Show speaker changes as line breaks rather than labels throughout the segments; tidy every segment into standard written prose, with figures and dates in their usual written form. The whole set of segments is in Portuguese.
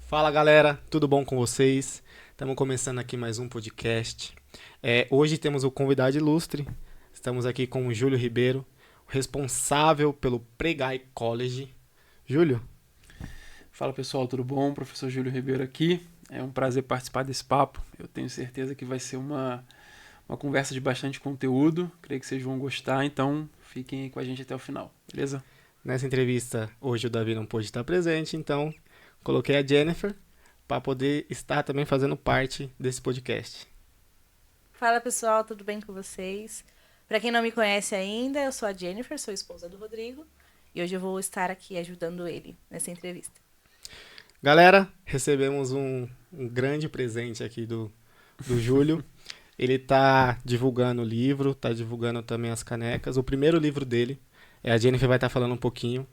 Fala galera, tudo bom com vocês? Estamos começando aqui mais um podcast. Hoje temos o convidado ilustre. Estamos aqui com o Júlio Ribeiro, o responsável pelo Pregai College. Júlio,
Fala pessoal, tudo bom? Professor Júlio Ribeiro aqui. É um prazer participar desse papo. Eu tenho certeza que vai ser uma conversa de bastante conteúdo. Creio que vocês vão gostar, então fiquem aí com a gente até o final, beleza?
nessa entrevista hoje o Davi não pôde estar presente, então coloquei a Jennifer para poder estar também fazendo parte desse podcast.
Fala pessoal, tudo bem com vocês? Para quem não me conhece ainda, eu sou a Jennifer, sou esposa do Rodrigo e hoje eu vou estar aqui ajudando ele nessa entrevista.
Galera, recebemos um grande presente aqui do Júlio. Ele está divulgando o livro, está divulgando também as canecas. O primeiro livro dele, a Jennifer vai estar falando um pouquinho.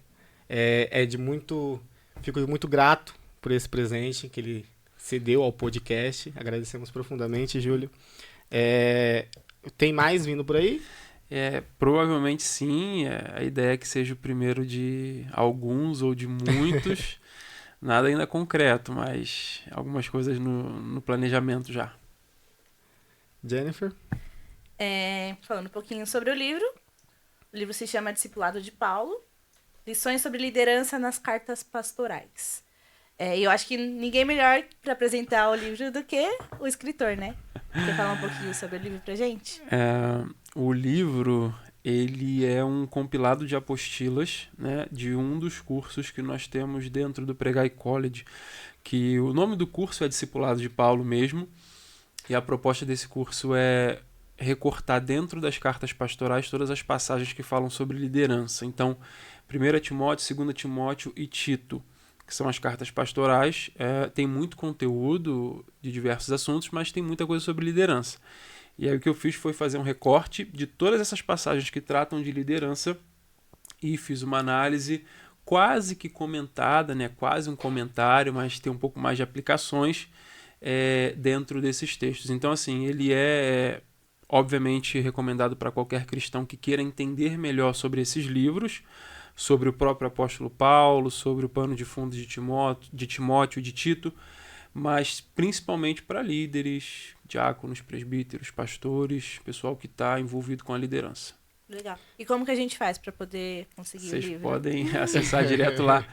Fico muito grato por esse presente que ele cedeu ao podcast. Agradecemos profundamente, Júlio. Tem mais vindo por aí?
Provavelmente sim. A ideia é que seja o primeiro de alguns ou de muitos. Nada ainda concreto, mas algumas coisas no planejamento já.
Jennifer?
Falando um pouquinho sobre o livro se chama Discipulado de Paulo, Lições sobre Liderança nas Cartas Pastorais. E eu acho que ninguém melhor para apresentar o livro do que o escritor, né? Quer falar um pouquinho sobre o livro pra gente?
O livro, ele é um compilado de apostilas, né, de um dos cursos que nós temos dentro do Pregai College, que o nome do curso é Discipulado de Paulo mesmo, e a proposta desse curso é recortar dentro das cartas pastorais todas as passagens que falam sobre liderança. Então, 1 Timóteo, 2 Timóteo e Tito, que são as cartas pastorais, tem muito conteúdo de diversos assuntos, mas tem muita coisa sobre liderança. E aí o que eu fiz foi fazer um recorte de todas essas passagens que tratam de liderança e fiz uma análise quase que comentada, né? Quase um comentário, mas tem um pouco mais de aplicações dentro desses textos. Então, assim, ele é obviamente recomendado para qualquer cristão que queira entender melhor sobre esses livros, sobre o próprio apóstolo Paulo, sobre o pano de fundo de Timóteo e de Tito, mas principalmente para líderes, diáconos, presbíteros, pastores, pessoal que está envolvido com a liderança.
Legal. E como que a gente faz para poder conseguir o livro?
Vocês podem acessar direto lá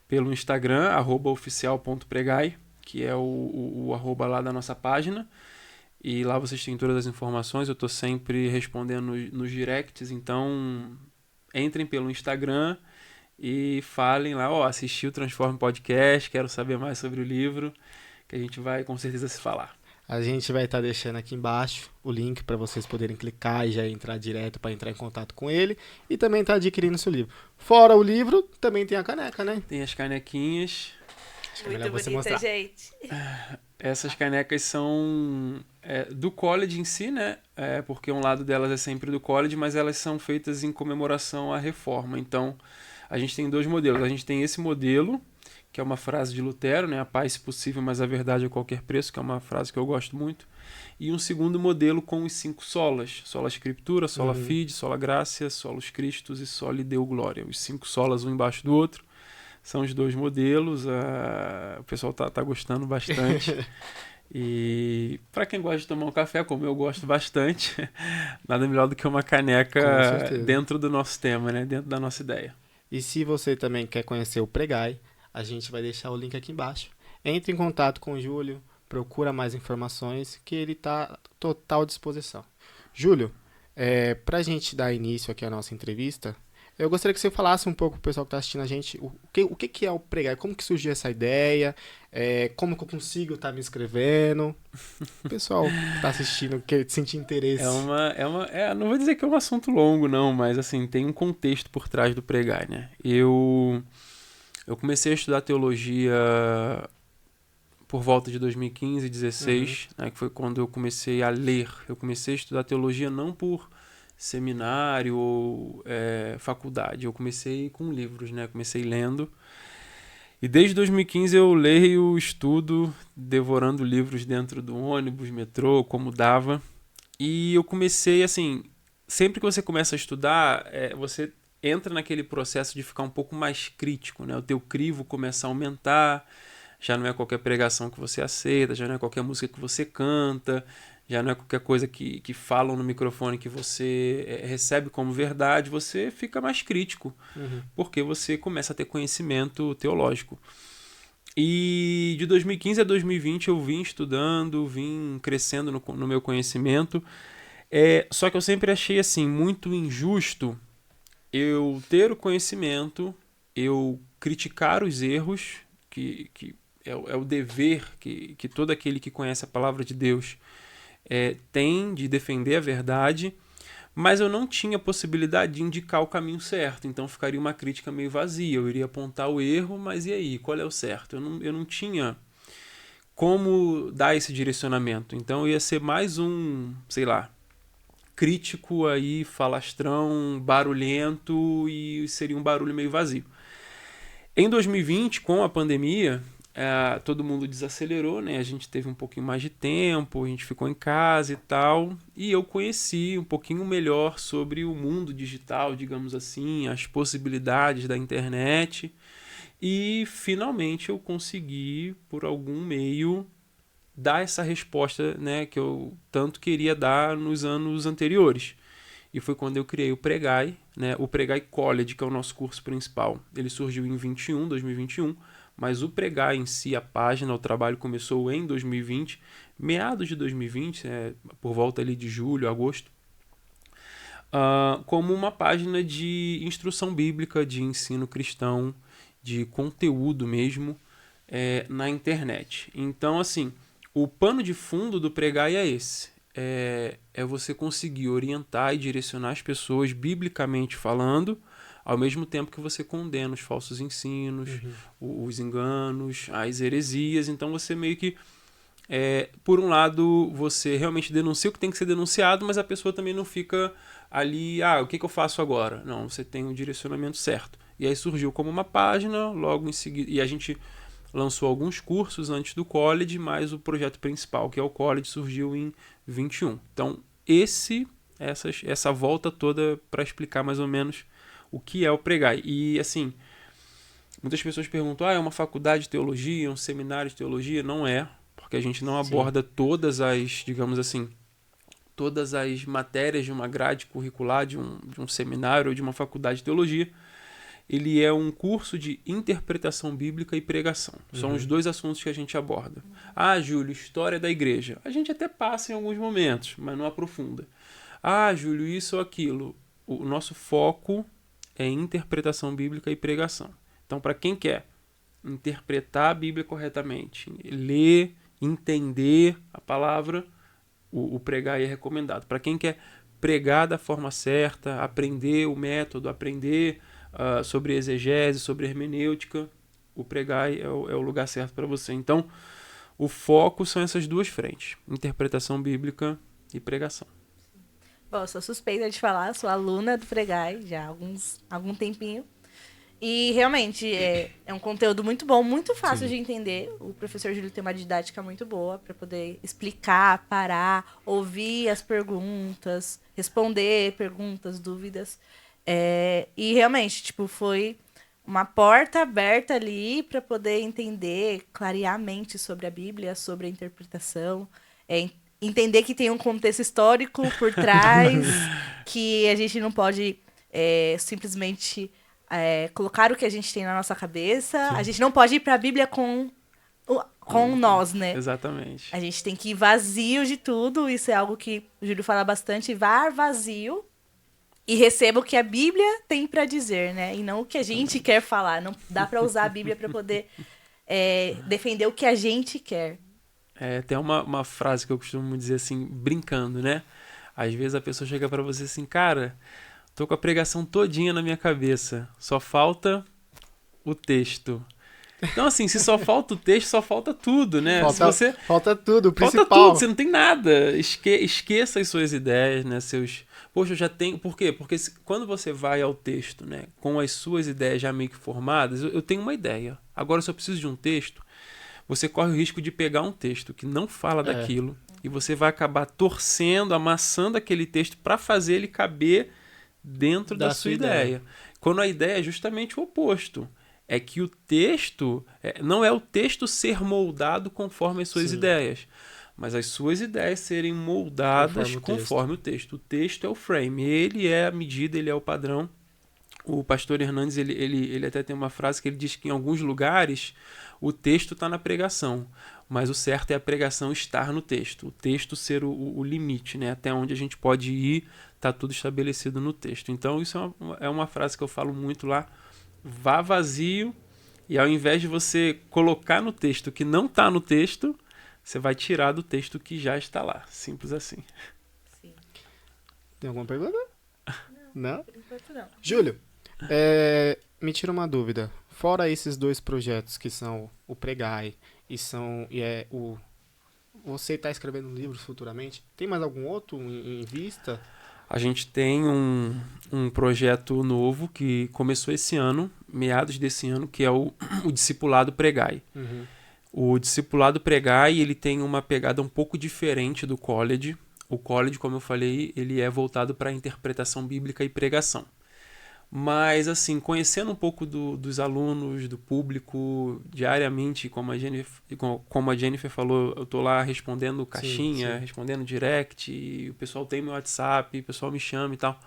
pelo Instagram, @oficial.pregai, que é o arroba lá da nossa página. E lá vocês têm todas as informações. Eu estou sempre respondendo nos directs, então entrem pelo Instagram e falem lá, assisti o Transforme Podcast, quero saber mais sobre o livro, que a gente vai com certeza se falar.
A gente vai estar deixando aqui embaixo o link para vocês poderem clicar e já entrar direto para entrar em contato com ele e também estar adquirindo seu livro. Fora o livro, também tem a caneca, né?
Tem as canequinhas.
Acho que é
Muito
melhor você
bonita,
mostrar.
gente.
Essas canecas são do college em si, né? Porque um lado delas é sempre do college, mas elas são feitas em comemoração à reforma. Então, a gente tem dois modelos. A gente tem esse modelo, que é uma frase de Lutero, né? A paz se possível, mas a verdade a qualquer preço, que é uma frase que eu gosto muito. E um segundo modelo com os 5 solas. Sola Scriptura, Sola Fide, Sola Gratia, Solus Christus e Soli Deo Gloria. Os 5 solas um embaixo do outro. São os dois modelos. O pessoal tá gostando bastante. E para quem gosta de tomar um café, como eu gosto bastante, nada melhor do que uma caneca dentro do nosso tema, né? Dentro da nossa ideia.
E se você também quer conhecer o Pregai, a gente vai deixar o link aqui embaixo. Entre em contato com o Júlio, procura mais informações, que ele está à total disposição. Júlio, para a gente dar início aqui à nossa entrevista, eu gostaria que você falasse um pouco para o pessoal que está assistindo a gente o que é o Pregai, como que surgiu essa ideia, como que eu consigo estar me inscrevendo. O pessoal que está assistindo, que sentir interesse.
Não vou dizer que é um assunto longo, não, mas assim, tem um contexto por trás do Pregai, né? Eu comecei a estudar teologia por volta de 2015, 2016, né, que foi quando eu comecei a ler. Eu comecei a estudar teologia não por seminário ou faculdade. Eu comecei com livros, né? Comecei lendo. E desde 2015 eu leio, estudo, devorando livros dentro do ônibus, metrô, como dava. E eu comecei, assim, sempre que você começa a estudar, você entra naquele processo de ficar um pouco mais crítico, né? O teu crivo começa a aumentar, já não é qualquer pregação que você aceita, já não é qualquer música que você canta, já não é qualquer coisa que falam no microfone que você recebe como verdade, você fica mais crítico, porque você começa a ter conhecimento teológico. E de 2015 a 2020 eu vim estudando, vim crescendo no meu conhecimento, só que eu sempre achei assim muito injusto eu ter o conhecimento, eu criticar os erros, que é o dever que todo aquele que conhece a palavra de Deus tem de defender a verdade, mas eu não tinha possibilidade de indicar o caminho certo, então ficaria uma crítica meio vazia, eu iria apontar o erro, mas e aí, qual é o certo? Eu não tinha como dar esse direcionamento, então eu ia ser mais um, sei lá, crítico aí, falastrão, barulhento, e seria um barulho meio vazio. Em 2020, com a pandemia, todo mundo desacelerou, né? A gente teve um pouquinho mais de tempo, a gente ficou em casa e tal, e eu conheci um pouquinho melhor sobre o mundo digital, digamos assim, as possibilidades da internet, e finalmente eu consegui, por algum meio, dar essa resposta, né, que eu tanto queria dar nos anos anteriores. E foi quando eu criei o Pregai, né, o Pregai College, que é o nosso curso principal. Ele surgiu em 2021, mas o Pregai em si, a página, o trabalho começou em 2020, meados de 2020, por volta ali de julho, agosto, como uma página de instrução bíblica, de ensino cristão, de conteúdo mesmo, na internet. Então, assim, o pano de fundo do Pregai é esse. É você conseguir orientar e direcionar as pessoas, biblicamente falando, ao mesmo tempo que você condena os falsos ensinos, os enganos, as heresias. Então você meio que, por um lado, você realmente denuncia o que tem que ser denunciado, mas a pessoa também não fica ali, o que eu faço agora? Não, você tem o direcionamento certo. E aí surgiu como uma página, logo em seguida, e a gente lançou alguns cursos antes do college, mas o projeto principal, que é o college, surgiu em 21. Então, essa volta toda para explicar mais ou menos o que é o Pregai. E, assim, muitas pessoas perguntam, é uma faculdade de teologia, um seminário de teologia? Não é, porque a gente não aborda todas as, digamos assim, todas as matérias de uma grade curricular, de um seminário ou de uma faculdade de teologia. Ele é um curso de interpretação bíblica e pregação. São os dois assuntos que a gente aborda. Júlio, história da igreja. A gente até passa em alguns momentos, mas não aprofunda. Júlio, isso ou aquilo. O nosso foco é interpretação bíblica e pregação. Então, para quem quer interpretar a Bíblia corretamente, ler, entender a palavra, o pregar é recomendado. Para quem quer pregar da forma certa, aprender o método, aprender sobre exegese, sobre hermenêutica, o Pregai é o lugar certo para você. Então, o foco são essas duas frentes, interpretação bíblica e pregação.
Bom, eu sou suspeita de falar, sou aluna do Pregai já há algum tempinho. E realmente é um conteúdo muito bom, muito fácil de entender. O professor Júlio tem uma didática muito boa para poder explicar, parar, ouvir as perguntas, responder perguntas, dúvidas. E realmente, foi uma porta aberta ali para poder entender, clarear a mente sobre a Bíblia, sobre a interpretação, entender que tem um contexto histórico por trás, que a gente não pode simplesmente colocar o que a gente tem na nossa cabeça. A gente não pode ir para a Bíblia com nós, né?
Exatamente.
A gente tem que ir vazio de tudo. Isso é algo que o Júlio fala bastante. Vá vazio e receba o que a Bíblia tem para dizer, né? E não o que a gente quer falar. Não dá para usar a Bíblia para poder defender o que a gente quer.
Tem uma frase que eu costumo dizer assim, brincando, né? Às vezes a pessoa chega para você assim, cara, tô com a pregação todinha na minha cabeça, só falta o texto. Então, assim, se só falta o texto, só falta tudo, né?
Falta tudo, o principal.
Falta tudo, você não tem nada. Esqueça as suas ideias, né? Poxa, eu já tenho... Por quê? Porque quando você vai ao texto, né, com as suas ideias já meio que formadas, eu tenho uma ideia. Agora eu só preciso de um texto. Você corre o risco de pegar um texto que não fala daquilo e você vai acabar torcendo, amassando aquele texto para fazer ele caber dentro da sua ideia. Quando a ideia é justamente o oposto. é que o texto, não é o texto ser moldado conforme as suas
Sim.
ideias, mas as suas ideias serem moldadas
Conforme
conforme o texto. O texto é o frame, ele é a medida, ele é o padrão. O pastor Hernandes, ele até tem uma frase que ele diz que em alguns lugares o texto está na pregação, mas o certo é a pregação estar no texto, o texto ser o limite, né? Até onde a gente pode ir, está tudo estabelecido no texto. Então isso é uma frase que eu falo muito lá, vá vazio, e ao invés de você colocar no texto o que não está no texto, você vai tirar do texto que já está lá, simples assim.
Sim.
Tem alguma pergunta? Não?
Por enquanto não.
Júlio, me tira uma dúvida. Fora esses dois projetos que são o Pregai você está escrevendo livros futuramente? Tem mais algum outro em vista?
A gente tem um projeto novo que começou esse ano, meados desse ano, que é o Discipulado Pregai.
Uhum.
O Discipulado Pregai, ele tem uma pegada um pouco diferente do College. O College, como eu falei, ele é voltado para a interpretação bíblica e pregação. Mas, assim, conhecendo um pouco dos alunos, do público, diariamente, como a Jennifer falou, eu estou lá respondendo caixinha,
sim.
respondendo direct, e o pessoal tem meu WhatsApp, o pessoal me chama e tal.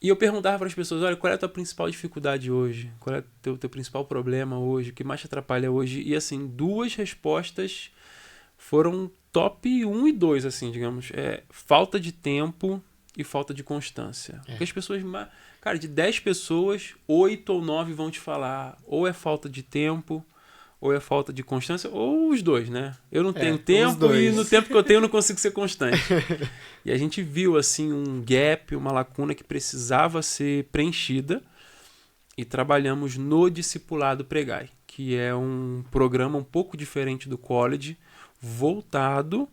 E eu perguntava para as pessoas, olha, qual é a tua principal dificuldade hoje? Qual é o teu principal problema hoje? O que mais te atrapalha hoje? E, assim, 2 respostas foram top 1 e 2, assim, digamos. Falta de tempo e falta de constância. Porque as pessoas... Cara, de 10 pessoas, 8 ou 9 vão te falar ou é falta de tempo, ou é falta de constância, ou os dois, né? Eu não tenho
os
tempo
dois.
e no tempo que eu tenho eu não consigo ser constante. E a gente viu, assim, um gap, uma lacuna que precisava ser preenchida e trabalhamos no Discipulado Pregai, que é um programa um pouco diferente do College, voltado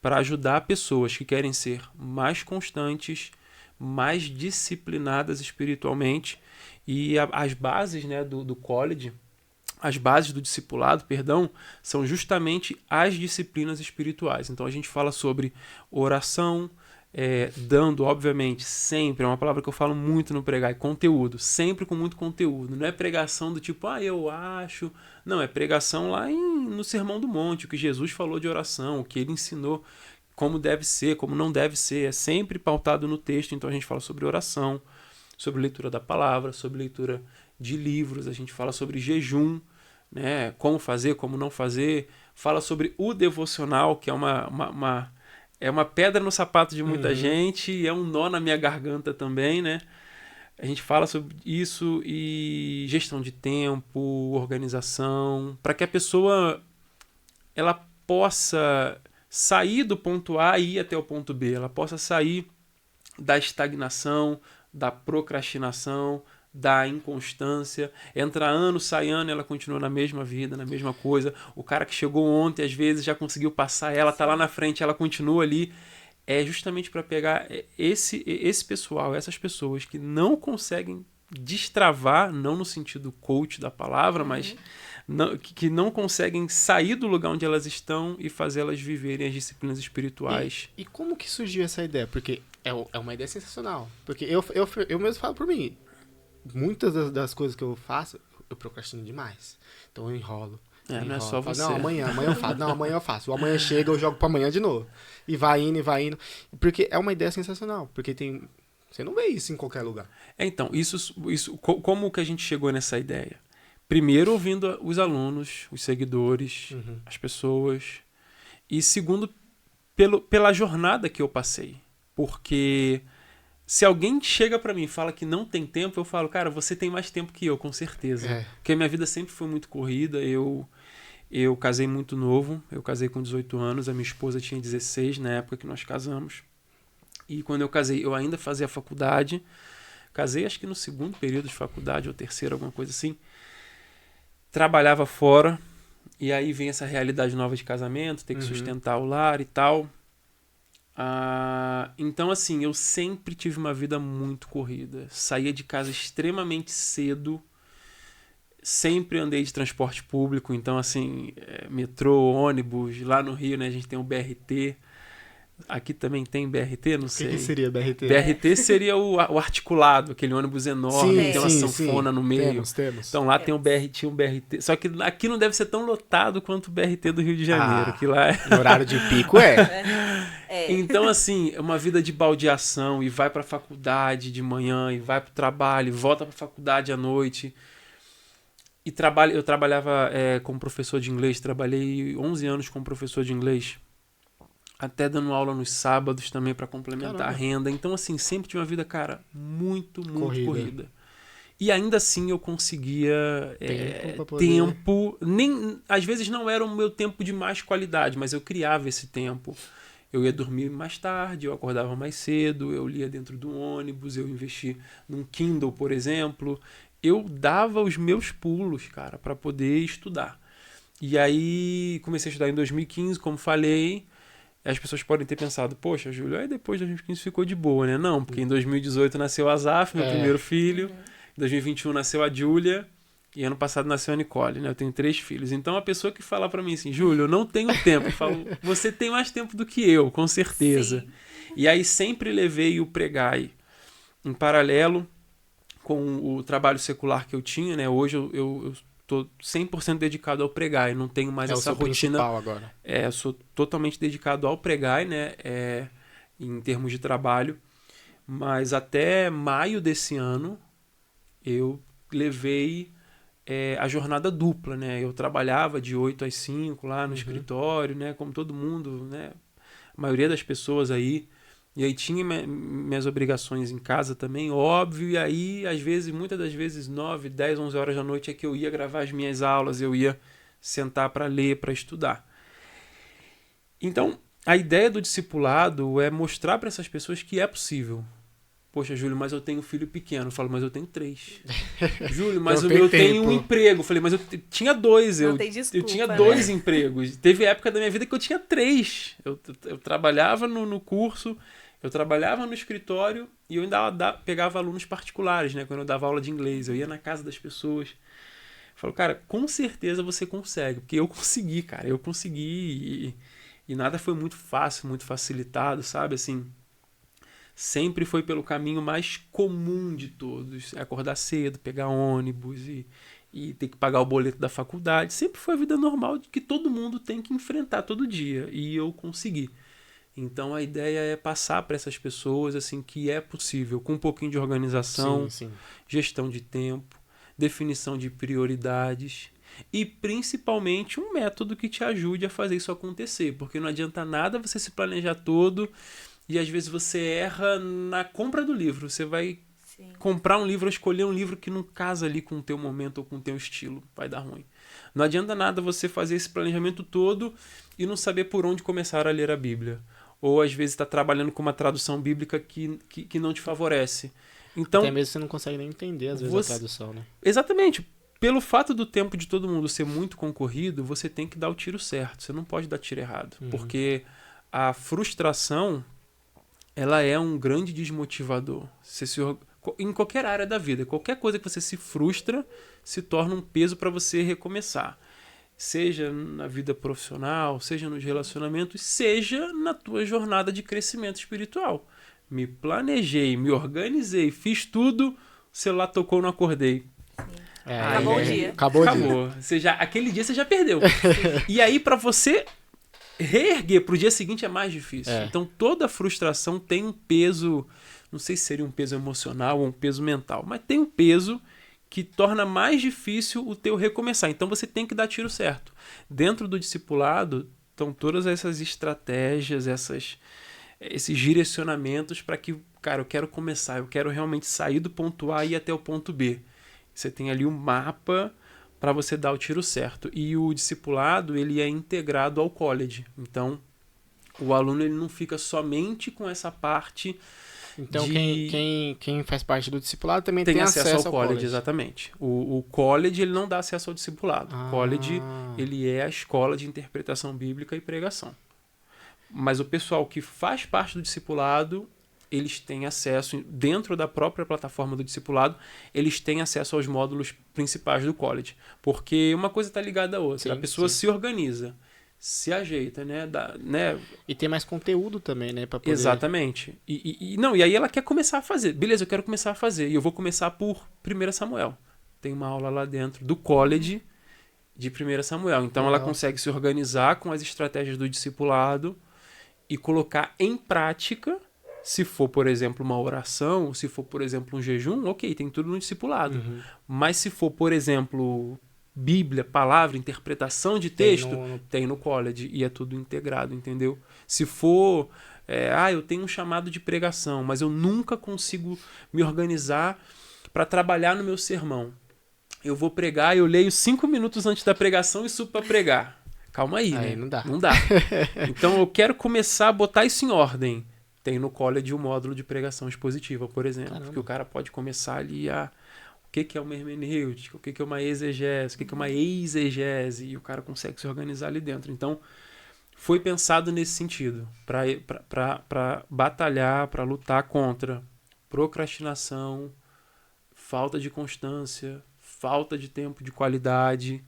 para ajudar pessoas que querem ser mais constantes, mais disciplinadas espiritualmente, e as bases, né, do College, as bases do discipulado, perdão, são justamente as disciplinas espirituais. Então a gente fala sobre oração, dando, obviamente, sempre, é uma palavra que eu falo muito no pregar, conteúdo, sempre com muito conteúdo. Não é pregação do tipo, eu acho. Não, é pregação lá no Sermão do Monte, o que Jesus falou de oração, o que ele ensinou, como deve ser, como não deve ser, é sempre pautado no texto. Então a gente fala sobre oração, sobre leitura da palavra, sobre leitura de livros, a gente fala sobre jejum, né, como fazer, como não fazer, fala sobre o devocional, que é uma pedra no sapato de muita gente, e é um nó na minha garganta também, né? A gente fala sobre isso e gestão de tempo, organização, para que a pessoa ela possa sair do ponto A e ir até o ponto B, ela possa sair da estagnação, da procrastinação, da inconstância, entra ano, sai ano, ela continua na mesma vida, na mesma coisa. O cara que chegou ontem, às vezes, já conseguiu passar ela, tá lá na frente, ela continua ali. É justamente para pegar esse pessoal, essas pessoas que não conseguem destravar, não no sentido coach da palavra, mas que não conseguem sair do lugar onde elas estão e fazer elas viverem as disciplinas espirituais.
E como que surgiu essa ideia? Porque é uma ideia sensacional. Porque eu mesmo falo por mim. Muitas das coisas que eu faço, eu procrastino demais. Então eu enrolo.
Não é só você.
Não, amanhã eu faço. Não, amanhã eu faço. O amanhã chega, eu jogo pra amanhã de novo. E vai indo. Porque é uma ideia sensacional. Porque você não vê isso em qualquer lugar.
Então, como que a gente chegou nessa ideia? Primeiro, ouvindo os alunos, os seguidores, as pessoas. E segundo, pela jornada que eu passei. Porque se alguém chega pra mim e fala que não tem tempo, eu falo, cara, você tem mais tempo que eu, com certeza. Porque a minha vida sempre foi muito corrida. Eu casei muito novo. Eu casei com 18 anos. A minha esposa tinha 16 na época que nós casamos. E quando eu casei, eu ainda fazia faculdade. Casei acho que no segundo período de faculdade, ou terceiro, alguma coisa assim. Trabalhava fora. E aí vem essa realidade nova de casamento, ter que sustentar o lar e tal. Então, assim, eu sempre tive uma vida muito corrida. Saía de casa extremamente cedo. Sempre andei de transporte público. Então, assim, metrô, ônibus. Lá no Rio, né, a gente tem o BRT. Aqui também tem BRT, não
O
sei.
que seria BRT?
BRT seria o articulado, aquele ônibus enorme, que tem uma sanfona no meio.
Temos.
Então lá tem um BRT. Só que aqui não deve ser tão lotado quanto o BRT do Rio de Janeiro, que lá é...
No horário de pico
Então, assim, é uma vida de baldeação, e vai pra faculdade de manhã, e vai pro trabalho, e volta pra faculdade à noite. E eu trabalhava como professor de inglês, trabalhei 11 anos como professor de inglês, até dando aula nos sábados também para complementar a renda. Então, assim, sempre tinha uma vida, cara, muito corrida. E ainda assim eu conseguia tempo, nem às vezes não era o meu tempo de mais qualidade, mas eu criava esse tempo. Eu ia dormir mais tarde, eu acordava mais cedo, eu lia dentro do ônibus, eu investi num Kindle, por exemplo. Eu dava os meus pulos, cara, para poder estudar. E aí comecei a estudar em 2015, como falei. As pessoas podem ter pensado, poxa, Júlio, aí depois de 2015 ficou de boa, né? Não, porque em 2018 nasceu a Azaf, meu primeiro filho. Em 2021 nasceu a Júlia. E ano passado nasceu a Nicole, né? Eu tenho 3 filhos. Então a pessoa que fala pra mim assim, Júlio, eu não tenho tempo. Eu falo, você tem mais tempo do que eu, com certeza. Sim. E aí sempre levei o Pregai em paralelo com o trabalho secular que eu tinha, né? Hoje eu tô 100% dedicado ao Pregai, não tenho mais essa rotina.
Agora.
Eu sou totalmente dedicado ao Pregai, né? Em termos de trabalho. Mas até maio desse ano eu levei a jornada dupla, né? Eu trabalhava de 8 às 5 lá no escritório, né? Como todo mundo, né? A maioria das pessoas aí. E aí tinha minhas obrigações em casa também, óbvio. E aí, às vezes, muitas das vezes, 9, 10, 11 horas da noite é que eu ia gravar as minhas aulas, eu ia sentar para ler, para estudar. Então, a ideia do discipulado é mostrar para essas pessoas que é possível. Poxa, Júlio, mas eu tenho um filho pequeno. Eu falo, mas eu tenho 3. Júlio, mas eu tenho um emprego. Eu falei, mas eu tinha 2. Eu tinha 2 empregos. Teve época da minha vida que eu tinha 3. Eu trabalhava no curso, eu trabalhava no escritório e eu ainda pegava alunos particulares, né? Quando eu dava aula de inglês. Eu ia na casa das pessoas. Eu falo, cara, com certeza você consegue. Porque eu consegui, cara. Eu consegui e nada foi muito fácil, muito facilitado, sabe? Assim... Sempre foi pelo caminho mais comum de todos. Acordar cedo, pegar ônibus e ter que pagar o boleto da faculdade. Sempre foi a vida normal que todo mundo tem que enfrentar todo dia. E eu consegui. Então a ideia é passar para essas pessoas assim, que é possível, com um pouquinho de organização, gestão de tempo, definição de prioridades e principalmente um método que te ajude a fazer isso acontecer. Porque não adianta nada você se planejar todo... E às vezes você erra na compra do livro. Você vai comprar um livro ou escolher um livro que não casa ali com o teu momento ou com o teu estilo. Vai dar ruim. Não adianta nada você fazer esse planejamento todo e não saber por onde começar a ler a Bíblia. Ou às vezes está trabalhando com uma tradução bíblica que não te favorece. Então,
até mesmo você não consegue nem entender às vezes a tradução, né?
Exatamente. Pelo fato do tempo de todo mundo ser muito concorrido, você tem que dar o tiro certo. Você não pode dar tiro errado. Porque a frustração... ela é um grande desmotivador. Em qualquer área da vida, qualquer coisa que você se frustra, se torna um peso para você recomeçar. Seja na vida profissional, seja nos relacionamentos, seja na tua jornada de crescimento espiritual. Me planejei, me organizei, fiz tudo, o celular tocou, não acordei.
Acabou o dia.
Acabou. Aquele dia você já perdeu. E aí, para você... reerguer pro dia seguinte é mais difícil. Então toda frustração tem um peso, não sei se seria um peso emocional ou um peso mental, mas tem um peso que torna mais difícil o teu recomeçar. Então você tem que dar tiro certo. Dentro do discipulado estão todas essas estratégias, esses direcionamentos para que, cara, eu quero começar, eu quero realmente sair do ponto A e ir até o ponto B. Você tem ali um mapa para você dar o tiro certo. E o discipulado, ele é integrado ao college. Então, o aluno ele não fica somente com essa parte.
Então, quem faz parte do discipulado também
tem acesso ao college. Exatamente. O college, ele não dá acesso ao discipulado. O college, ele é a escola de interpretação bíblica e pregação. Mas o pessoal que faz parte do discipulado... eles têm acesso, dentro da própria plataforma do discipulado, eles têm acesso aos módulos principais do college. Porque uma coisa está ligada à outra. A pessoa se organiza. se ajeita, né? Né?
E tem mais conteúdo também, né? Pra poder...
Exatamente. E aí ela quer começar a fazer. Beleza, eu quero começar a fazer. E eu vou começar por 1 Samuel. Tem uma aula lá dentro do college de 1 Samuel. Então ela
Legal.
consegue se organizar com as estratégias do discipulado e colocar em prática. Se for, por exemplo, uma oração, se for, por exemplo, um jejum, ok, tem tudo no discipulado.
Uhum.
Mas se for, por exemplo, Bíblia, palavra, interpretação de texto, tem no college e é tudo integrado, entendeu? Se for, eu tenho um chamado de pregação, mas eu nunca consigo me organizar para trabalhar no meu sermão. Eu vou pregar, eu leio 5 minutos antes da pregação e subo para pregar. Calma aí,
Aí
né?
não dá.
Não dá. Então eu quero começar a botar isso em ordem. Tem no college o módulo de pregação expositiva, por exemplo.
Caramba.
Que o cara pode começar ali a... O que é uma hermenêutica? O que é uma exegese? O que é uma exegese? E o cara consegue se organizar ali dentro. Então, foi pensado nesse sentido. Para batalhar, para lutar contra procrastinação, falta de constância, falta de tempo de qualidade...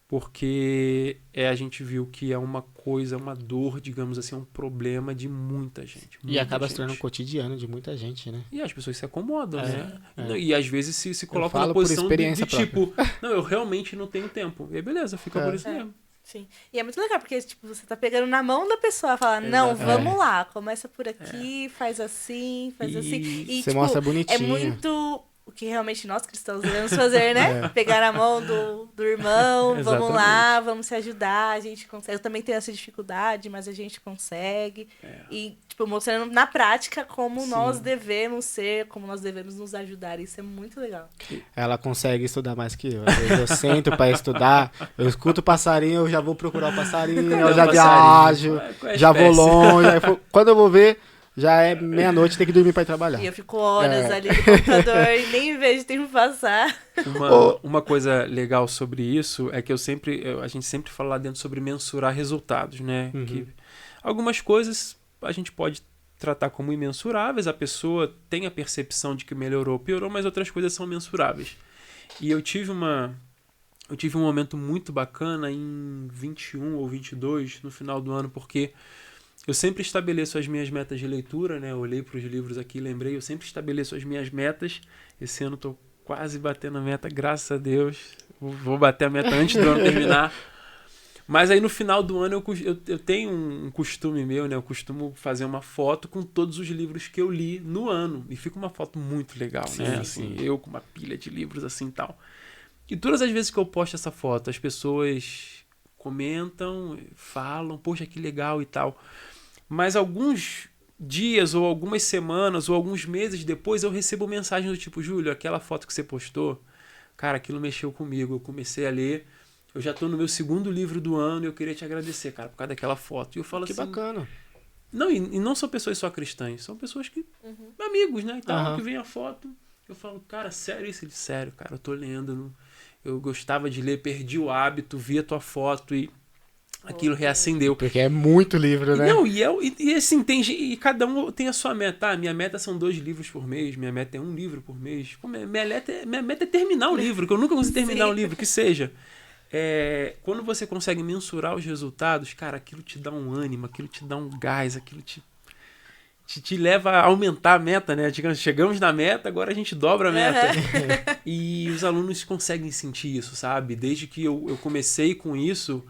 Porque a gente viu que é uma coisa, uma dor, digamos assim, um problema de muita gente.
E acaba se
gente.
tornando um cotidiano de muita gente, né?
E as pessoas se acomodam, né?
é.
E às vezes se colocam
falo
na
por
posição de
experiência
tipo, não, eu realmente não tenho tempo. E aí, beleza, fica por isso mesmo.
Sim. E é muito legal, porque tipo, você tá pegando na mão da pessoa, fala, não, vamos lá, começa por aqui, faz assim, faz assim. E,
você
tipo,
mostra bonitinho.
é muito o que realmente nós cristãos devemos fazer, né? Pegar na mão do irmão, vamos lá, vamos se ajudar, a gente consegue. Eu também tenho essa dificuldade, mas a gente consegue. E, tipo, mostrando na prática como nós devemos ser, como nós devemos nos ajudar. Isso é muito legal.
Ela consegue estudar mais que eu. Às vezes eu sento pra estudar, eu escuto o passarinho, eu já vou procurar o passarinho, eu já viajo, já vou longe. Quando eu vou ver, já é meia-noite, tem que dormir pra ir trabalhar.
E eu fico horas ali no computador e nem vejo o tempo passar.
Uma coisa legal sobre isso é que a gente sempre fala lá dentro sobre mensurar resultados, né? Que algumas coisas a gente pode tratar como imensuráveis, a pessoa tem a percepção de que melhorou ou piorou, mas outras coisas são mensuráveis. E eu tive um momento muito bacana em 21 ou 22, no final do ano, porque eu sempre estabeleço as minhas metas de leitura, né? Eu olhei para os livros aqui e lembrei, eu sempre estabeleço as minhas metas. Esse ano estou quase batendo a meta, graças a Deus. Vou bater a meta antes do ano terminar. Mas aí no final do ano eu tenho um costume meu, né? Eu costumo fazer uma foto com todos os livros que eu li no ano. E fica uma foto muito legal, né? Assim, eu com uma pilha de livros assim e tal. E todas as vezes que eu posto essa foto, as pessoas comentam, falam, poxa, que legal e tal. Mas alguns dias, ou algumas semanas, ou alguns meses depois, eu recebo mensagem do tipo, Júlio, aquela foto que você postou, cara, aquilo mexeu comigo. Eu comecei a ler, eu já tô no meu 2º livro do ano e eu queria te agradecer, cara, por causa daquela foto. E eu falo
que
assim...
bacana.
Não, e não são pessoas só cristãs, são pessoas que... amigos, né, e tal, que veem a foto. Eu falo, cara, sério isso? Ele, sério, cara, eu tô lendo, eu gostava de ler, perdi o hábito, vi a tua foto e... aquilo reacendeu.
Porque é muito livro, né?
Não, e assim, e cada um tem a sua meta. Ah, minha meta são 2 livros por mês, minha meta é 1 livro por mês. Pô, minha meta é terminar o livro, que eu nunca consigo terminar o livro, que seja. Quando você consegue mensurar os resultados, cara, aquilo te dá um ânimo, aquilo te dá um gás, aquilo te leva a aumentar a meta, né? Chegamos na meta, agora a gente dobra a meta. E os alunos conseguem sentir isso, sabe? Desde que eu comecei com isso...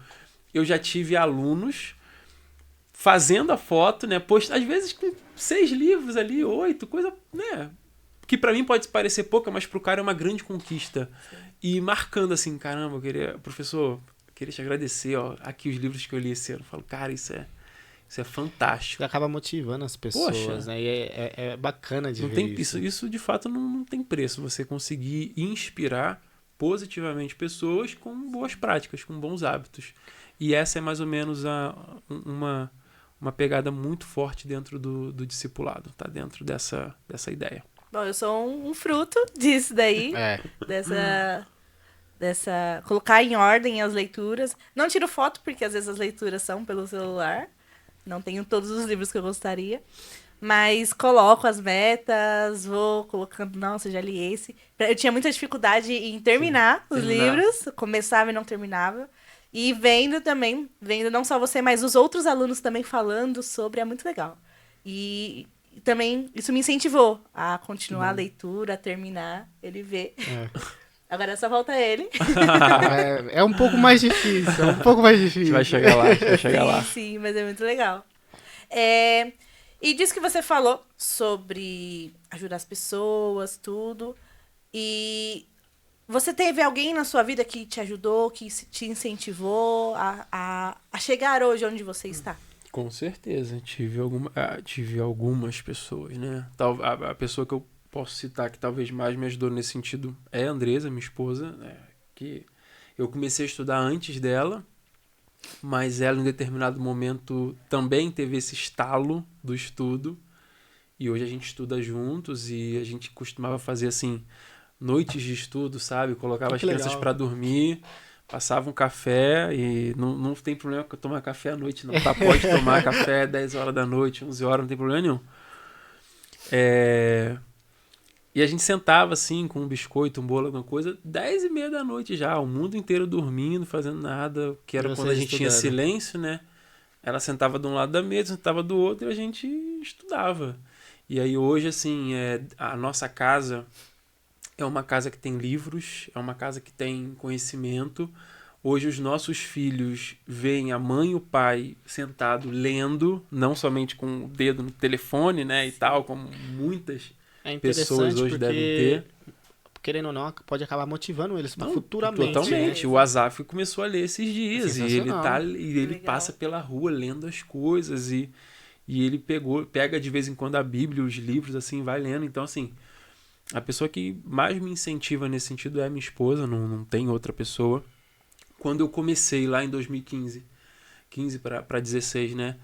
eu já tive alunos fazendo a foto, né? Às vezes com 6 livros ali, 8, coisa, né? Que pra mim pode parecer pouca, mas pro cara é uma grande conquista. Sim. E marcando assim, caramba, professor, eu queria te agradecer, ó, aqui os livros que eu li esse ano. Eu falo, cara, isso é fantástico.
Você acaba motivando as pessoas, Poxa, né? E é bacana de ver isso.
Isso de fato não tem preço. Você conseguir inspirar positivamente pessoas com boas práticas, com bons hábitos. E essa é mais ou menos uma pegada muito forte dentro do discipulado, tá? Dentro dessa ideia.
Bom, eu sou um fruto disso daí. Dessa colocar em ordem as leituras. Não tiro foto, porque às vezes as leituras são pelo celular. Não tenho todos os livros que eu gostaria. Mas coloco as metas, vou colocando, nossa, já li esse. Eu tinha muita dificuldade em terminar os livros. Começava e não terminava. E vendo não só você, mas os outros alunos também falando sobre, é muito legal. E também isso me incentivou a continuar a leitura, a terminar, ele vê.
É.
Agora só falta ele.
É um pouco mais difícil, é um pouco mais
A gente
difícil.
vai chegar lá, a gente vai chegar lá.
Sim, mas é muito legal. E disso que você falou sobre ajudar as pessoas, tudo. E você teve alguém na sua vida que te ajudou, que te incentivou a chegar hoje onde você está?
Com certeza, tive algumas pessoas, né? A pessoa que eu posso citar que talvez mais me ajudou nesse sentido é a Andresa, minha esposa, né? Que eu comecei a estudar antes dela, mas ela em determinado momento também teve esse estalo do estudo, e hoje a gente estuda juntos e a gente costumava fazer assim, noites de estudo, sabe? Colocava as
Que
crianças
legal.
para dormir, passava um café e não tem problema com tomar café à noite, não, tá? Pode tomar café 10 horas da noite, 11 horas, não tem problema nenhum. E a gente sentava assim, com um biscoito, um bolo, alguma coisa, 10h30 da noite já, o mundo inteiro dormindo, fazendo nada, que era
E
quando a
vocês
gente tinha
estudando.
silêncio, né? Ela sentava de um lado da mesa, sentava do outro e a gente estudava. E aí hoje, assim, a nossa casa é uma casa que tem livros, é uma casa que tem conhecimento. Hoje os nossos filhos veem a mãe e o pai sentado lendo, não somente com o dedo no telefone, né, e tal, como muitas
É
pessoas
interessante
hoje devem
porque,
ter.
querendo ou não, pode acabar motivando eles para
Não,
futuramente.
totalmente.
né?
O Azaf começou a ler esses dias e ele
Sensacional.
Legal.
passa pela rua lendo as coisas e ele pega de vez em quando a Bíblia, os livros, assim, vai lendo. Então, assim, a pessoa que mais me incentiva nesse sentido é a minha esposa, não tem outra pessoa. Quando eu comecei lá em 2015, 15 para 16, né?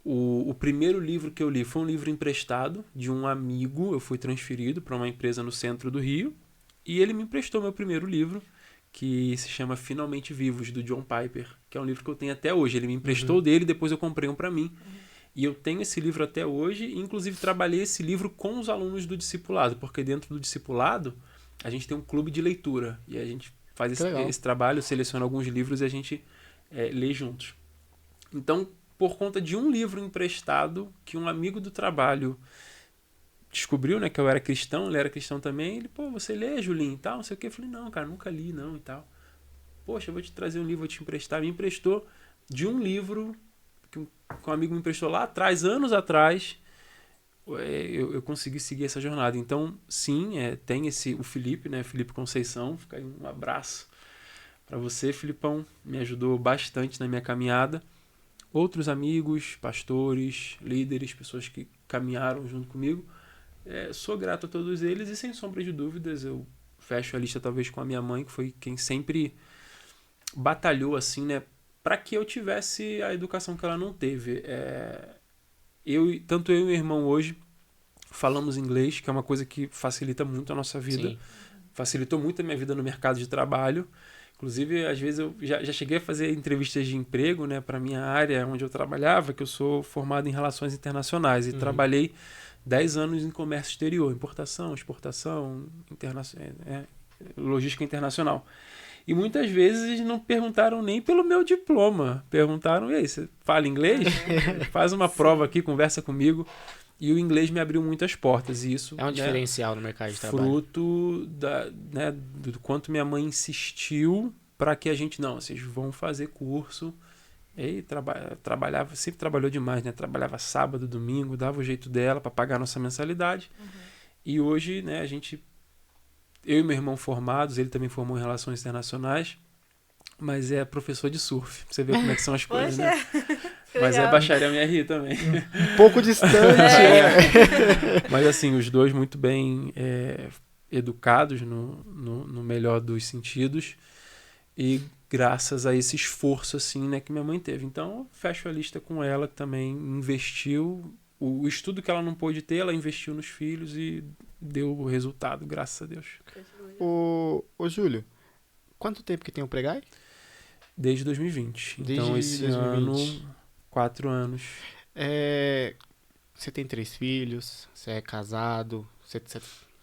O primeiro livro que eu li foi um livro emprestado de um amigo. Eu fui transferido para uma empresa no centro do Rio e ele me emprestou meu primeiro livro, que se chama Finalmente Vivos, do John Piper, que é um livro que eu tenho até hoje. Ele me emprestou dele, depois eu comprei um para mim. E eu tenho esse livro até hoje, e inclusive trabalhei esse livro com os alunos do discipulado, porque dentro do discipulado a gente tem um clube de leitura, e a gente faz
Que legal.
esse trabalho, seleciona alguns livros e a gente lê juntos. Então, por conta de um livro emprestado, que um amigo do trabalho descobriu, né, que eu era cristão, ele era cristão também, ele, pô, você lê, Julinho, e tal, não sei o que. Eu falei, não, cara, nunca li, não, e tal. Poxa, eu vou te trazer um livro, vou te emprestar. Me emprestou de um livro que um amigo me emprestou lá atrás, anos atrás, eu consegui seguir essa jornada. Então, sim, tem o Felipe, né, Felipe Conceição, fica aí um abraço para você, Filipão, me ajudou bastante na minha caminhada. Outros amigos, pastores, líderes, pessoas que caminharam junto comigo, sou grato a todos eles e sem sombra de dúvidas eu fecho a lista talvez com a minha mãe, que foi quem sempre batalhou assim, né, para que eu tivesse a educação que ela não teve. Tanto eu e meu irmão hoje falamos inglês, que é uma coisa que facilita muito a nossa vida.
Sim.
Facilitou muito a minha vida no mercado de trabalho. Inclusive, às vezes eu já cheguei a fazer entrevistas de emprego, né, para minha área onde eu trabalhava, que eu sou formado em relações internacionais e trabalhei 10 anos em comércio exterior, importação, exportação, logística internacional. E muitas vezes não perguntaram nem pelo meu diploma. Perguntaram, e aí, você fala inglês? Faz uma prova aqui, conversa comigo. E o inglês me abriu muitas portas. E isso
É um diferencial no mercado de trabalho.
fruto do quanto minha mãe insistiu para que a gente, não, vocês vão fazer curso. E trabalhava, sempre trabalhou demais, né? Trabalhava sábado, domingo, dava o jeito dela para pagar a nossa mensalidade. E hoje, né, eu e meu irmão formados, ele também formou em Relações Internacionais, mas é professor de surf. Pra você ver como é que são as coisas, né?
Que
Mas
legal.
é bacharel em RI também.
Um pouco distante.
Mas assim, os dois muito bem educados no melhor dos sentidos e graças a esse esforço assim, né, que minha mãe teve. Então, eu fecho a lista com ela, que também investiu o estudo que ela não pôde ter, ela investiu nos filhos e deu o resultado, graças a Deus.
Ô Júlio, quanto tempo que tem o Pregai?
Desde 2020. Então,
Desde
esse
2020.
ano, 4 anos.
Você tem 3 filhos, você é casado, você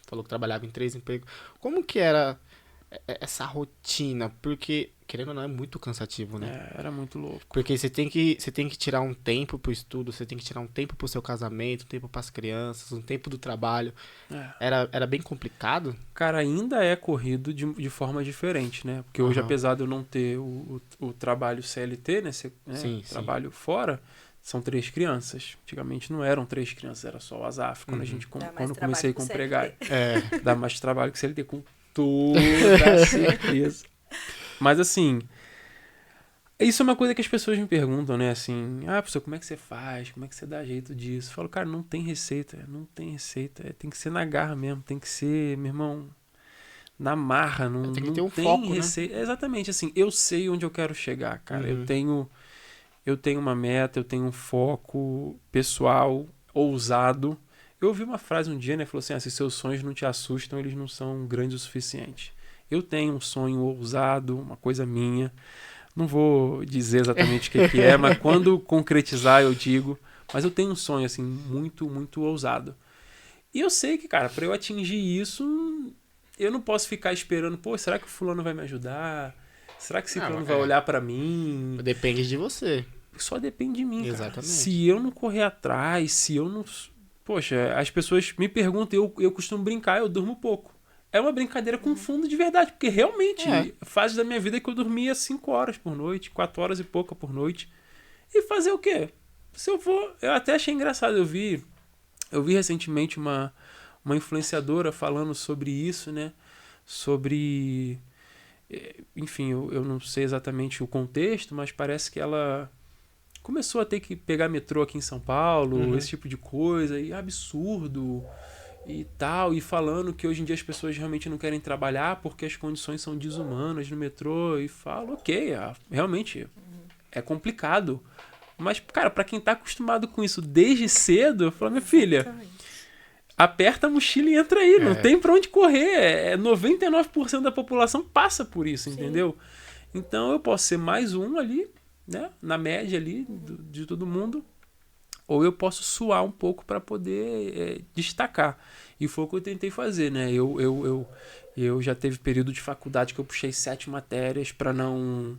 falou que trabalhava em 3 empregos. Como que era essa rotina? Porque, querendo ou não, é muito cansativo, né?
Era muito louco.
Porque você tem que tirar um tempo pro estudo, você tem que tirar um tempo pro seu casamento, um tempo pras crianças, um tempo do trabalho.
É.
Era bem complicado?
Cara, ainda é corrido de forma diferente, né? Porque hoje,
Aham.
apesar de eu não ter o trabalho CLT, né?
Sim, sim.
Trabalho fora, são 3 crianças. Antigamente não eram 3 crianças, era só o Azaf. Quando,
Dá mais
quando eu
trabalho
comecei
que
com
o
o
CLT.
Pregai.
É.
Dá mais trabalho que o CLT, com toda certeza. Mas assim, isso é uma coisa que as pessoas me perguntam, né? Assim, professor, como é que você faz? Como é que você dá jeito disso? Eu falo, cara, não tem receita, não tem receita. Tem que ser na garra mesmo, tem que ser, meu irmão, na marra, não,
Tem que
não
ter um
tem
foco, né?
receita. Exatamente, assim, eu sei onde eu quero chegar, cara.
Uhum.
Eu tenho uma meta, eu tenho um foco pessoal, ousado. Eu ouvi uma frase um dia, né? Falou assim, se seus sonhos não te assustam, eles não são grandes o suficiente. Eu tenho um sonho ousado, uma coisa minha. Não vou dizer exatamente o que é, mas quando concretizar eu digo. Mas eu tenho um sonho, assim, muito, muito ousado. E eu sei que, cara, para eu atingir isso, eu não posso ficar esperando, pô, será que o fulano vai me ajudar? Será que esse
Não,
fulano vai olhar para mim?
depende de você.
Só depende de mim, cara.
Exatamente.
Se eu não correr atrás, se eu não... Poxa, as pessoas me perguntam, eu costumo brincar, eu durmo pouco. É uma brincadeira com fundo de verdade, porque realmente,
É.
fase da minha vida que eu dormia 5 horas por noite, 4 horas e pouca por noite. E fazer o quê? Se eu for... Eu até achei engraçado, eu vi recentemente uma influenciadora falando sobre isso, né? Sobre... Enfim, eu não sei exatamente o contexto, mas parece que ela começou a ter que pegar metrô aqui em São Paulo, esse tipo de coisa, e absurdo e tal, e falando que hoje em dia as pessoas realmente não querem trabalhar porque as condições são desumanas no metrô, e falo, ok, realmente é complicado. Mas, cara, pra quem tá acostumado com isso desde cedo, eu falo, minha filha,
Exatamente.
aperta a mochila e entra aí, não tem pra onde correr. 99% da população passa por isso, entendeu? Então eu posso ser mais um ali, né, na média ali de todo mundo, ou eu posso suar um pouco para poder destacar. E foi o que eu tentei fazer, né? Eu já teve período de faculdade que eu puxei 7 matérias para não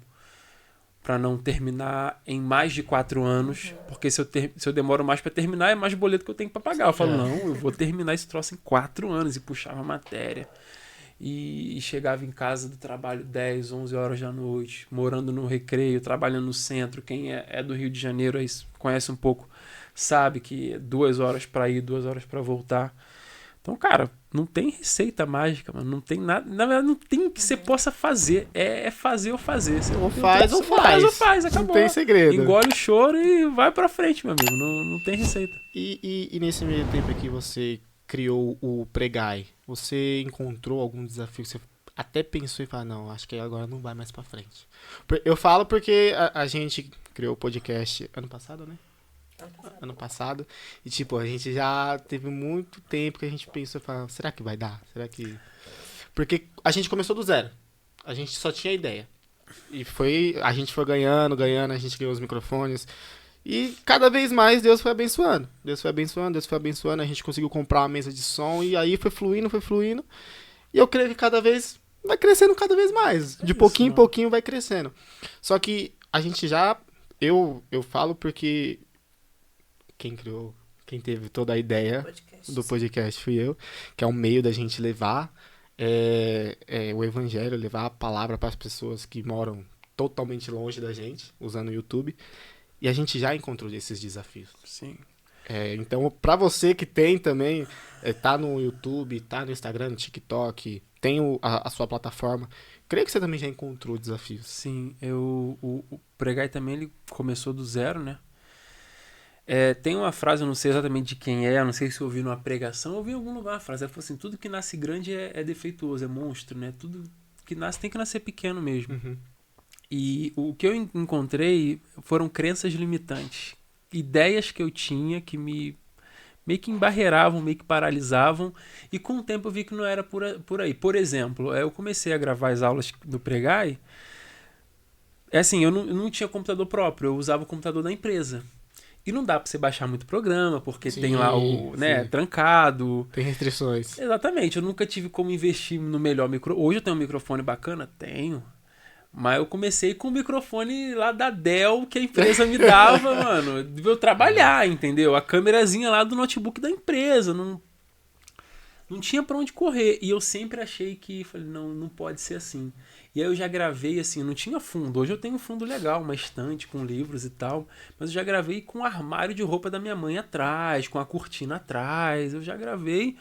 terminar em mais de 4 anos, porque se eu demoro mais para terminar, é mais boleto que eu tenho para pagar. Eu falo, não, eu vou terminar esse troço em 4 anos, e puxava a matéria. E chegava em casa do trabalho 10, 11 horas da noite, morando no Recreio, trabalhando no centro. Quem é do Rio de Janeiro aí conhece um pouco, sabe que é 2 horas para ir, 2 horas para voltar. Então, cara, não tem receita mágica, mano. Não tem nada. Na verdade, não tem o que você possa fazer. É fazer ou fazer. Você
Ou
tem
faz ou
opção,
faz.
ou faz, acabou.
Não tem segredo.
Engole o choro e vai pra frente, meu amigo. Não tem receita.
E nesse meio tempo que você criou o Pregai, você encontrou algum desafio que você até pensou e falou, não, acho que agora não vai mais pra frente? Eu falo porque a gente criou o podcast ano passado, né? Ano passado. E tipo, a gente já teve muito tempo que a gente pensou e falou, será que vai dar? Será que... Porque a gente começou do zero. A gente só tinha ideia. E a gente foi ganhando, a gente ganhou os microfones. E cada vez mais Deus foi abençoando. Deus foi abençoando. A gente conseguiu comprar uma mesa de som e aí foi fluindo. E eu creio que cada vez vai crescendo cada vez mais. De pouquinho em pouquinho vai crescendo. Só que a gente já... Eu falo porque quem teve toda a ideia do podcast fui eu, que é um meio da gente levar o evangelho, levar a palavra para as pessoas que moram totalmente longe da gente, usando o YouTube. E a gente já encontrou esses desafios.
Sim.
Então, para você que tem também, tá no YouTube, tá no Instagram, no TikTok, tem a sua plataforma, creio que você também já encontrou desafios.
Sim, o Pregai também ele começou do zero, né? Tem uma frase, eu não sei exatamente de quem não sei se eu ouvi numa pregação, eu ouvi em algum lugar uma frase, ela falou assim, tudo que nasce grande é defeituoso, é monstro, né? Tudo que nasce tem que nascer pequeno mesmo.
Uhum.
E o que eu encontrei foram crenças limitantes, ideias que eu tinha que me meio que embarreiravam, meio que paralisavam, e com o tempo eu vi que não era por aí. Por exemplo, eu comecei a gravar as aulas do Pregai, assim, eu não tinha computador próprio, eu usava o computador da empresa. E não dá pra você baixar muito programa, porque
Sim,
tem lá o, né,
sim.
trancado.
Tem restrições.
Exatamente, eu nunca tive como investir no melhor microfone. Hoje eu tenho um microfone bacana? Tenho. Mas eu comecei com o microfone lá da Dell que a empresa me dava, mano. De eu trabalhar, entendeu? A câmerazinha lá do notebook da empresa. Não tinha pra onde correr. E eu sempre achei que, falei, não pode ser assim. E aí eu já gravei assim, não tinha fundo. Hoje eu tenho um fundo legal, uma estante com livros e tal. Mas eu já gravei com o armário de roupa da minha mãe atrás, com a cortina atrás. Eu já gravei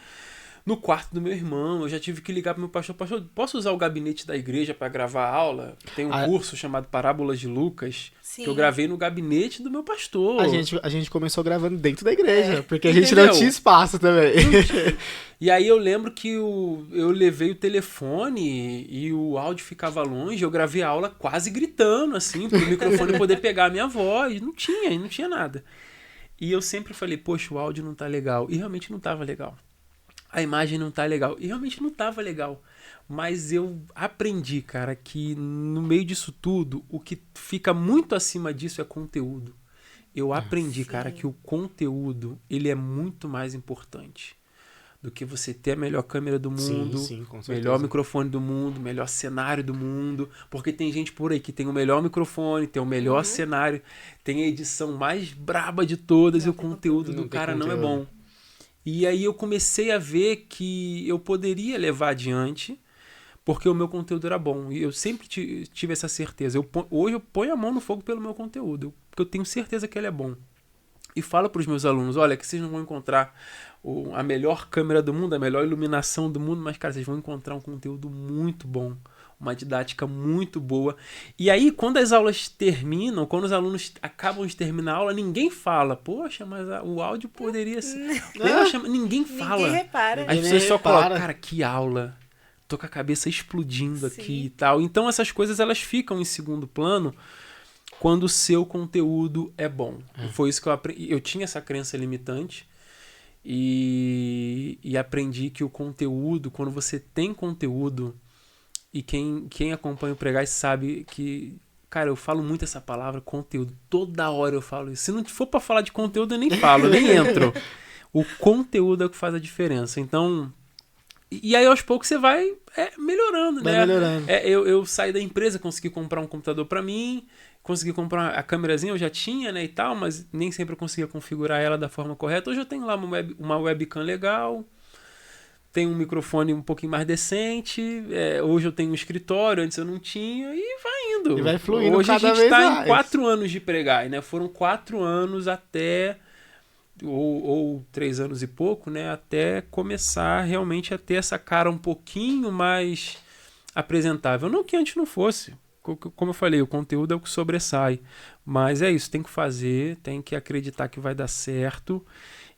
no quarto do meu irmão. Eu já tive que ligar pro meu pastor. Pastor, posso usar o gabinete da igreja para gravar a aula? Tem um curso chamado Parábolas de Lucas,
Sim.
que eu gravei no gabinete do meu pastor.
A gente começou gravando dentro da igreja, porque a gente
Entendeu?
não tinha espaço também.
E aí eu lembro que eu levei o telefone e o áudio ficava longe. Eu gravei a aula quase gritando, assim, para o microfone poder pegar a minha voz. Não tinha nada. E eu sempre falei, poxa, o áudio não tá legal. E realmente não tava legal. A imagem não tá legal. E realmente não tava legal. Mas eu aprendi, cara, que no meio disso tudo, o que fica muito acima disso é conteúdo. Eu aprendi, cara, que o conteúdo, ele é muito mais importante do que você ter a melhor câmera do mundo,
Sim, com certeza.
melhor microfone do mundo, melhor cenário do mundo. Porque tem gente por aí que tem o melhor microfone, tem o melhor cenário, tem a edição mais braba de todas e o conteúdo do cara não é bom. E aí eu comecei a ver que eu poderia levar adiante porque o meu conteúdo era bom. E eu sempre tive essa certeza. Hoje eu ponho a mão no fogo pelo meu conteúdo, porque eu tenho certeza que ele é bom. E falo para os meus alunos, olha, que vocês não vão encontrar a melhor câmera do mundo, a melhor iluminação do mundo, mas, cara, vocês vão encontrar um conteúdo muito bom, uma didática muito boa. E aí, quando as aulas terminam, quando os alunos acabam de terminar a aula, ninguém fala, poxa, mas o áudio poderia ser... Poxa, ninguém fala.
Ninguém repara.
As pessoas só colocam, cara, que aula. Tô com a cabeça explodindo aqui e tal. Então, essas coisas, elas ficam em segundo plano quando o seu conteúdo é bom. Foi isso que eu aprendi. Eu tinha essa crença limitante e aprendi que o conteúdo, quando você tem conteúdo, e quem acompanha o Pregar sabe que, cara, eu falo muito essa palavra, conteúdo. Toda hora eu falo isso. Se não for pra falar de conteúdo, eu nem falo, nem entro. O conteúdo é o que faz a diferença. Então, e aí aos poucos você vai melhorando, né?
Vai melhorando.
Eu saí da empresa, consegui comprar um computador pra mim, consegui comprar a câmerazinha, eu já tinha, né, e tal, mas nem sempre eu conseguia configurar ela da forma correta. Hoje eu tenho lá uma webcam legal, tenho um microfone um pouquinho mais decente, hoje eu tenho um escritório, antes eu não tinha, e vai indo.
E vai fluindo
hoje
cada
a gente
vez
tá
mais.
em 4 anos de Pregar, né? Foram 4 anos até... Ou 3 anos e pouco, né? Até começar realmente a ter essa cara um pouquinho mais apresentável. Não que antes não fosse. Como eu falei, o conteúdo é o que sobressai. Mas é isso, tem que fazer, tem que acreditar que vai dar certo.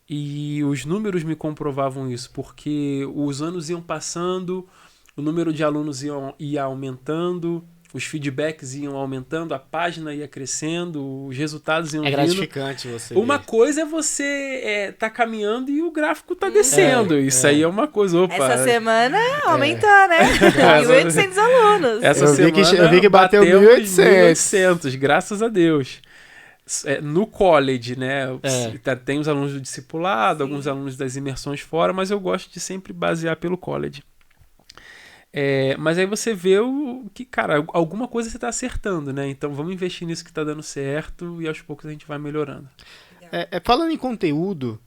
E os números me comprovavam isso, porque os anos iam passando, o número de alunos ia aumentando, os feedbacks iam aumentando, a página ia crescendo, os resultados iam vindo.
É gratificante você
Uma
ver.
coisa é você tá caminhando e o gráfico tá descendo. Isso aí é uma coisa. Opa,
Essa semana aumentou, né? 1.800 alunos.
essa
Eu vi que-
semana
eu vi que bateu
1.800, graças a Deus. No college, né? Tem os alunos do discipulado, alguns alunos das imersões fora, mas eu gosto de sempre basear pelo college. Mas aí você vê que, cara, alguma coisa você tá acertando, né? Então vamos investir nisso que tá dando certo e aos poucos a gente vai melhorando.
Falando em conteúdo,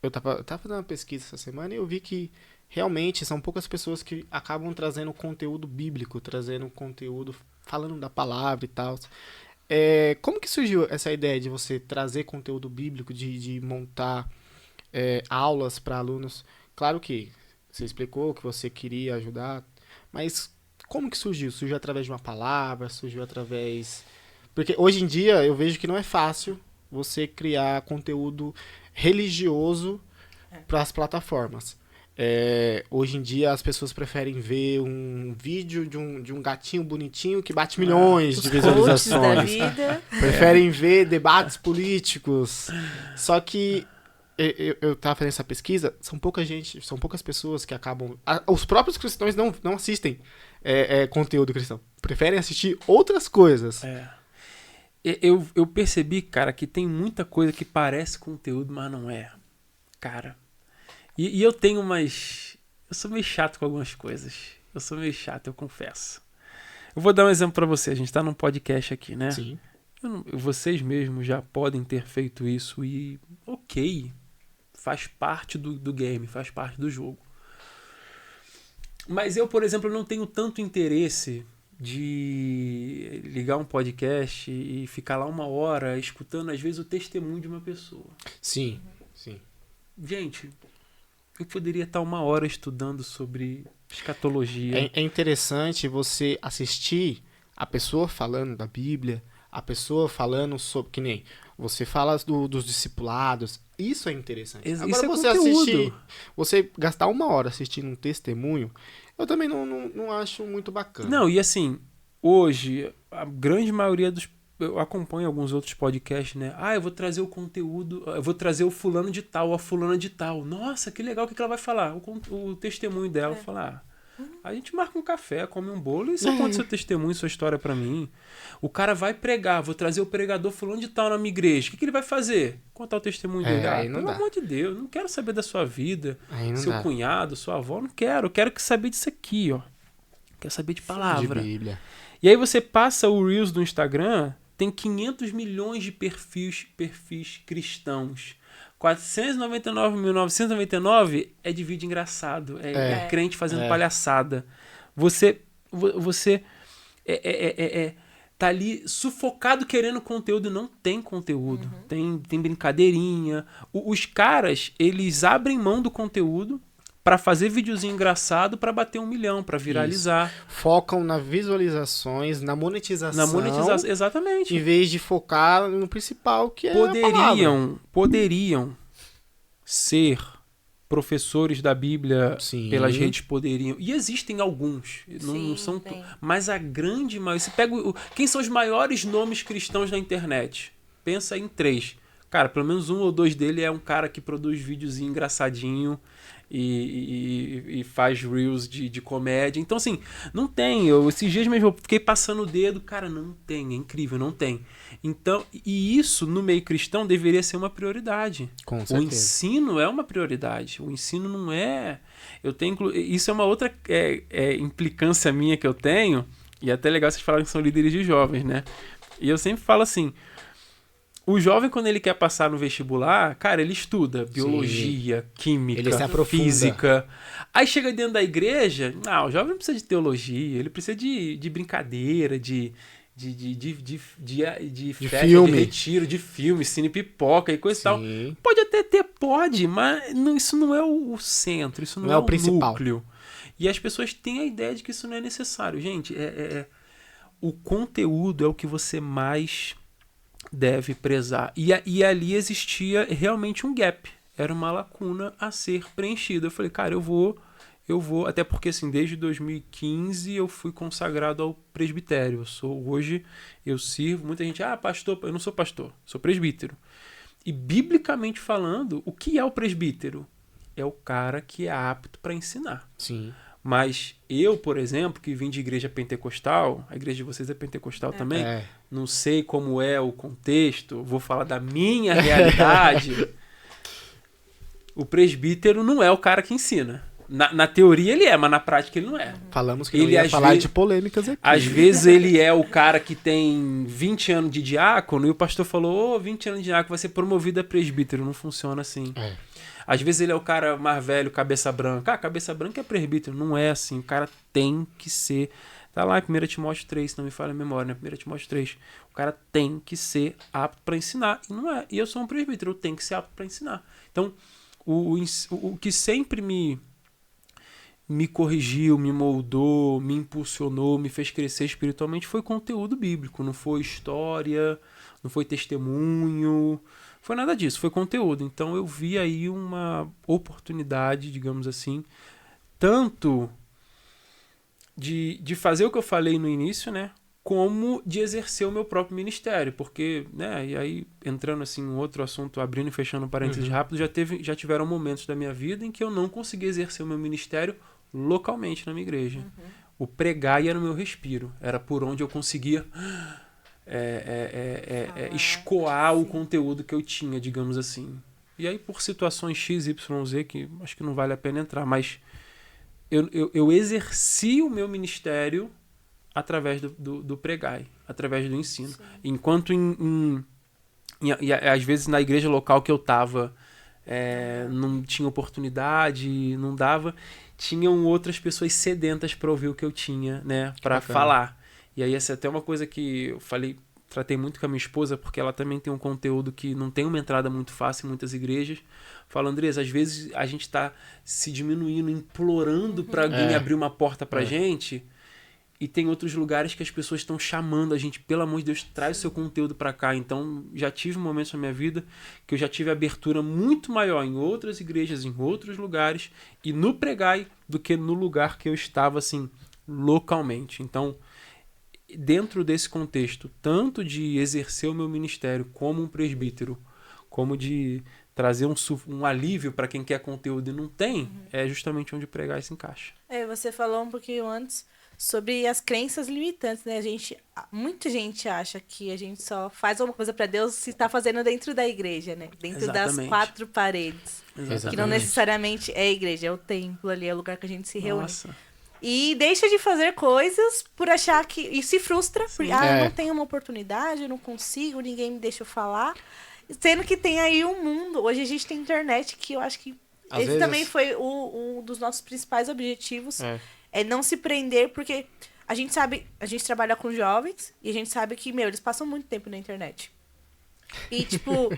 eu tava fazendo uma pesquisa essa semana e eu vi que realmente são poucas pessoas que acabam trazendo conteúdo bíblico, trazendo conteúdo falando da palavra e tal. Como que surgiu essa ideia de você trazer conteúdo bíblico, de montar aulas para alunos? Claro que você explicou que você queria ajudar, mas como que surgiu? Surgiu através de uma palavra? Surgiu através... Porque hoje em dia eu vejo que não é fácil você criar conteúdo religioso para as plataformas. Hoje em dia as pessoas preferem ver um vídeo de um gatinho bonitinho que bate milhões de visualizações.
Da vida.
Preferem ver debates políticos. Só que eu tava fazendo essa pesquisa, são poucas pessoas que acabam... Os próprios cristãos não assistem conteúdo cristão. Preferem assistir outras coisas.
eu percebi, cara, que tem muita coisa que parece conteúdo, mas não é. Cara. E eu tenho umas... Eu sou meio chato com algumas coisas. Eu sou meio chato, eu confesso. Eu vou dar um exemplo pra você. A gente tá num podcast aqui, né?
Sim.
Vocês mesmos já podem ter feito isso e... Ok. Faz parte do game, faz parte do jogo. Mas eu, por exemplo, não tenho tanto interesse de ligar um podcast e ficar lá 1 hora escutando, às vezes, o testemunho de uma pessoa.
Sim, sim.
Gente, eu poderia estar 1 hora estudando sobre escatologia.
É interessante você assistir a pessoa falando da Bíblia, a pessoa falando sobre... Que nem você fala dos discipulados. Isso é interessante.
Isso
Agora
é
você
conteúdo.
assistir... Você gastar 1 hora assistindo um testemunho, eu também não acho muito bacana.
Não, e assim, hoje, a grande maioria dos... Eu acompanho alguns outros podcasts, né? Ah, eu vou trazer o conteúdo, eu vou trazer o fulano de tal, a fulana de tal. Nossa, que legal, o que ela vai falar? O testemunho dela. Falar, a gente marca um café, come um bolo e você conta seu testemunho, sua história pra mim. O cara vai pregar, vou trazer o pregador fulano de tal na minha igreja. O que ele vai fazer? Contar o testemunho dele.
Aí não
Pelo
dá.
amor de Deus, não quero saber da sua vida,
Aí não
seu
dá.
cunhado, sua avó, não quero. Eu quero saber disso aqui, ó. Quero saber de palavra.
De Bíblia.
E aí você passa o Reels do Instagram, tem 500 milhões de perfis cristãos. 499.999 é de vídeo engraçado. É crente fazendo palhaçada. Você tá ali sufocado querendo conteúdo e não tem conteúdo. Tem brincadeirinha. Os caras, eles abrem mão do conteúdo pra fazer videozinho engraçado pra bater 1 milhão, pra viralizar.
Focam nas visualizações, na monetização.
Exatamente.
Em vez de focar no principal, que é a palavra.
Poderiam ser professores da Bíblia.
Sim.
Pelas redes, poderiam. E existem alguns. Não são
tem.
mas a grande maioria... Você pega quem são os maiores nomes cristãos na internet? Pensa em 3. Cara, pelo menos 1 ou 2 dele é um cara que produz videozinho engraçadinho e faz reels de comédia. Então, assim, não tem. Esses dias mesmo eu fiquei passando o dedo. Cara, não tem. É incrível, não tem. Então, e isso no meio cristão deveria ser uma prioridade.
Com
O
certeza.
ensino é uma prioridade. O ensino não é... Isso é uma outra implicância minha que eu tenho. E é até legal vocês falarem que são líderes de jovens, né? E eu sempre falo assim... O jovem, quando ele quer passar no vestibular, cara, ele estuda biologia, química,
Ele se aprofunda.
física. Aí chega dentro da igreja, o jovem não precisa de teologia, ele precisa de brincadeira, de festa,
filme.
de retiro, de filme, cine pipoca e coisa e tal.
Sim.
Pode até ter, mas isso não é o centro, isso não é
o principal.
núcleo. E as pessoas têm a ideia de que isso não é necessário. Gente, o conteúdo é o que você mais deve prezar. E ali existia realmente um gap. Era uma lacuna a ser preenchida. Eu falei, cara, eu vou... Até porque, assim, desde 2015 eu fui consagrado ao presbitério. Hoje eu sirvo... Muita gente, pastor... Eu não sou pastor, sou presbítero. E, biblicamente falando, o que é o presbítero? É o cara que é apto para ensinar.
Sim.
Mas eu, por exemplo, que vim de igreja pentecostal, a igreja de vocês é pentecostal também, não sei como é o contexto, vou falar da minha realidade. O presbítero não é o cara que ensina. Na teoria ele é, mas na prática ele não é.
Falamos que ele ia falar de polêmicas aqui.
Às vezes ele é o cara que tem 20 anos de diácono e o pastor falou, 20 anos de diácono vai ser promovido a presbítero. Não funciona assim. Às vezes ele é o cara mais velho, cabeça branca. Cabeça branca é presbítero. Não é assim. O cara tem que ser... Tá lá em 1 Timóteo 3, se não me falha a memória, né? 1 Timóteo 3. O cara tem que ser apto para ensinar. E não é. E eu sou um presbítero. Eu tenho que ser apto para ensinar. Então, o que sempre me corrigiu, me moldou, me impulsionou, me fez crescer espiritualmente foi conteúdo bíblico. Não foi história, não foi testemunho... Foi nada disso, foi conteúdo. Então eu vi aí uma oportunidade, digamos assim, tanto de fazer o que eu falei no início, né? Como de exercer o meu próprio ministério. Porque, né? E aí, entrando assim em outro assunto, abrindo e fechando parênteses rápido, já tiveram momentos da minha vida em que eu não consegui exercer o meu ministério localmente na minha igreja. O pregar era o meu respiro. Era por onde eu conseguia... escoar o conteúdo que eu tinha, digamos assim. E aí, por situações X, Y, Z, que acho que não vale a pena entrar, mas eu exerci o meu ministério através do pregai, através do ensino.
Sim.
Enquanto e às vezes na igreja local que eu estava não tinha oportunidade, não dava, tinham outras pessoas sedentas para ouvir o que eu tinha, né, para falar. E aí essa é até uma coisa que eu tratei muito com a minha esposa, porque ela também tem um conteúdo que não tem uma entrada muito fácil em muitas igrejas. Falo, Andressa, às vezes a gente está se diminuindo, implorando para alguém abrir uma porta pra gente, e tem outros lugares que as pessoas estão chamando a gente, pelo amor de Deus, traz o seu conteúdo para cá. Então, já tive momentos na minha vida que eu já tive abertura muito maior em outras igrejas, em outros lugares, e no pregai, do que no lugar que eu estava, assim, localmente. Então, dentro desse contexto, tanto de exercer o meu ministério como um presbítero, como de trazer um alívio para quem quer conteúdo e não tem, é justamente onde o pregai se encaixa.
Você falou um pouquinho antes sobre as crenças limitantes, né? Muita gente acha que a gente só faz alguma coisa para Deus se está fazendo dentro da igreja, né? Dentro das 4 paredes.
Exatamente.
Que não necessariamente é a igreja, é o templo ali, é o lugar que a gente se reúne.
Nossa.
E deixa de fazer coisas por achar que... E se frustra, porque eu não tenho uma oportunidade, eu não consigo, ninguém me deixa eu falar. Sendo que tem aí um mundo. Hoje a gente tem internet, que eu acho que esse também foi um dos nossos principais objetivos. É não se prender, porque a gente trabalha com jovens e a gente sabe que, eles passam muito tempo na internet. E, tipo,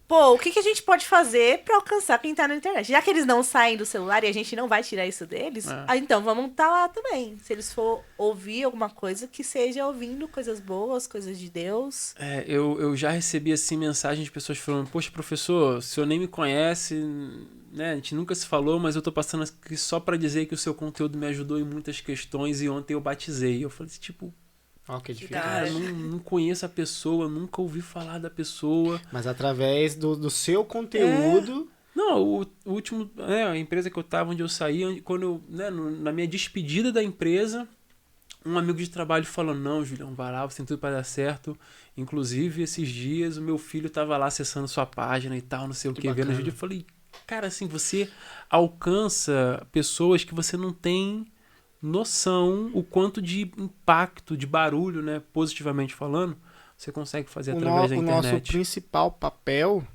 o que a gente pode fazer pra alcançar quem tá na internet? Já que eles não saem do celular e a gente não vai tirar isso deles, então vamos estar lá também. Se eles for ouvir alguma coisa, que seja ouvindo coisas boas, coisas de Deus.
Eu já recebi, assim, mensagens de pessoas falando, poxa, professor, o senhor nem me conhece, né? A gente nunca se falou, mas eu tô passando aqui só pra dizer que o seu conteúdo me ajudou em muitas questões e ontem eu batizei. Eu falei assim, tipo,
que difícil.
Cara, não conheço a pessoa, nunca ouvi falar da pessoa.
Mas através do seu conteúdo...
Não, o último... a empresa que eu tava, onde eu saí, quando eu, na minha despedida da empresa, um amigo de trabalho falou, não, Julião, vai lá, você tem tudo pra dar certo. Inclusive, esses dias, o meu filho tava lá acessando sua página e tal, não sei o que, vendo o vídeo. Eu falei, cara, assim, você alcança pessoas que você não tem noção o quanto de impacto, de barulho, né, positivamente falando, você consegue fazer através da internet.
O nosso principal papel,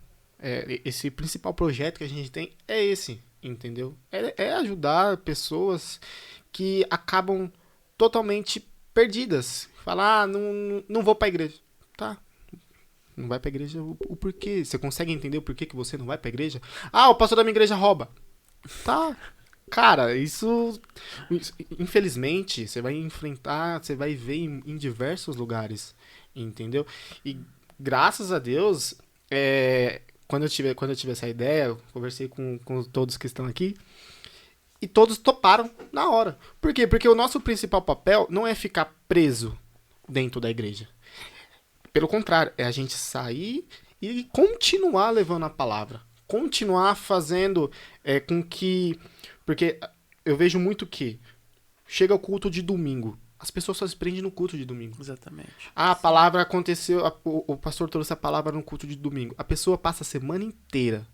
esse principal projeto que a gente tem é esse, entendeu? É ajudar pessoas que acabam totalmente perdidas. Falar, não vou pra igreja. Tá. Não vai pra igreja, o porquê? Você consegue entender o porquê que você não vai pra igreja? O pastor da minha igreja rouba. Tá. Cara, isso infelizmente você vai enfrentar, você vai ver em diversos lugares, entendeu? E graças a Deus, quando eu tive essa ideia, eu conversei com todos que estão aqui e todos toparam na hora. Por quê? Porque o nosso principal papel não é ficar preso dentro da igreja. Pelo contrário, é a gente sair e continuar levando a palavra, continuar fazendo com que... Porque eu vejo muito que chega o culto de domingo. As pessoas só se prendem no culto de domingo.
Exatamente.
A palavra aconteceu, o pastor trouxe a palavra no culto de domingo. A pessoa passa a semana inteira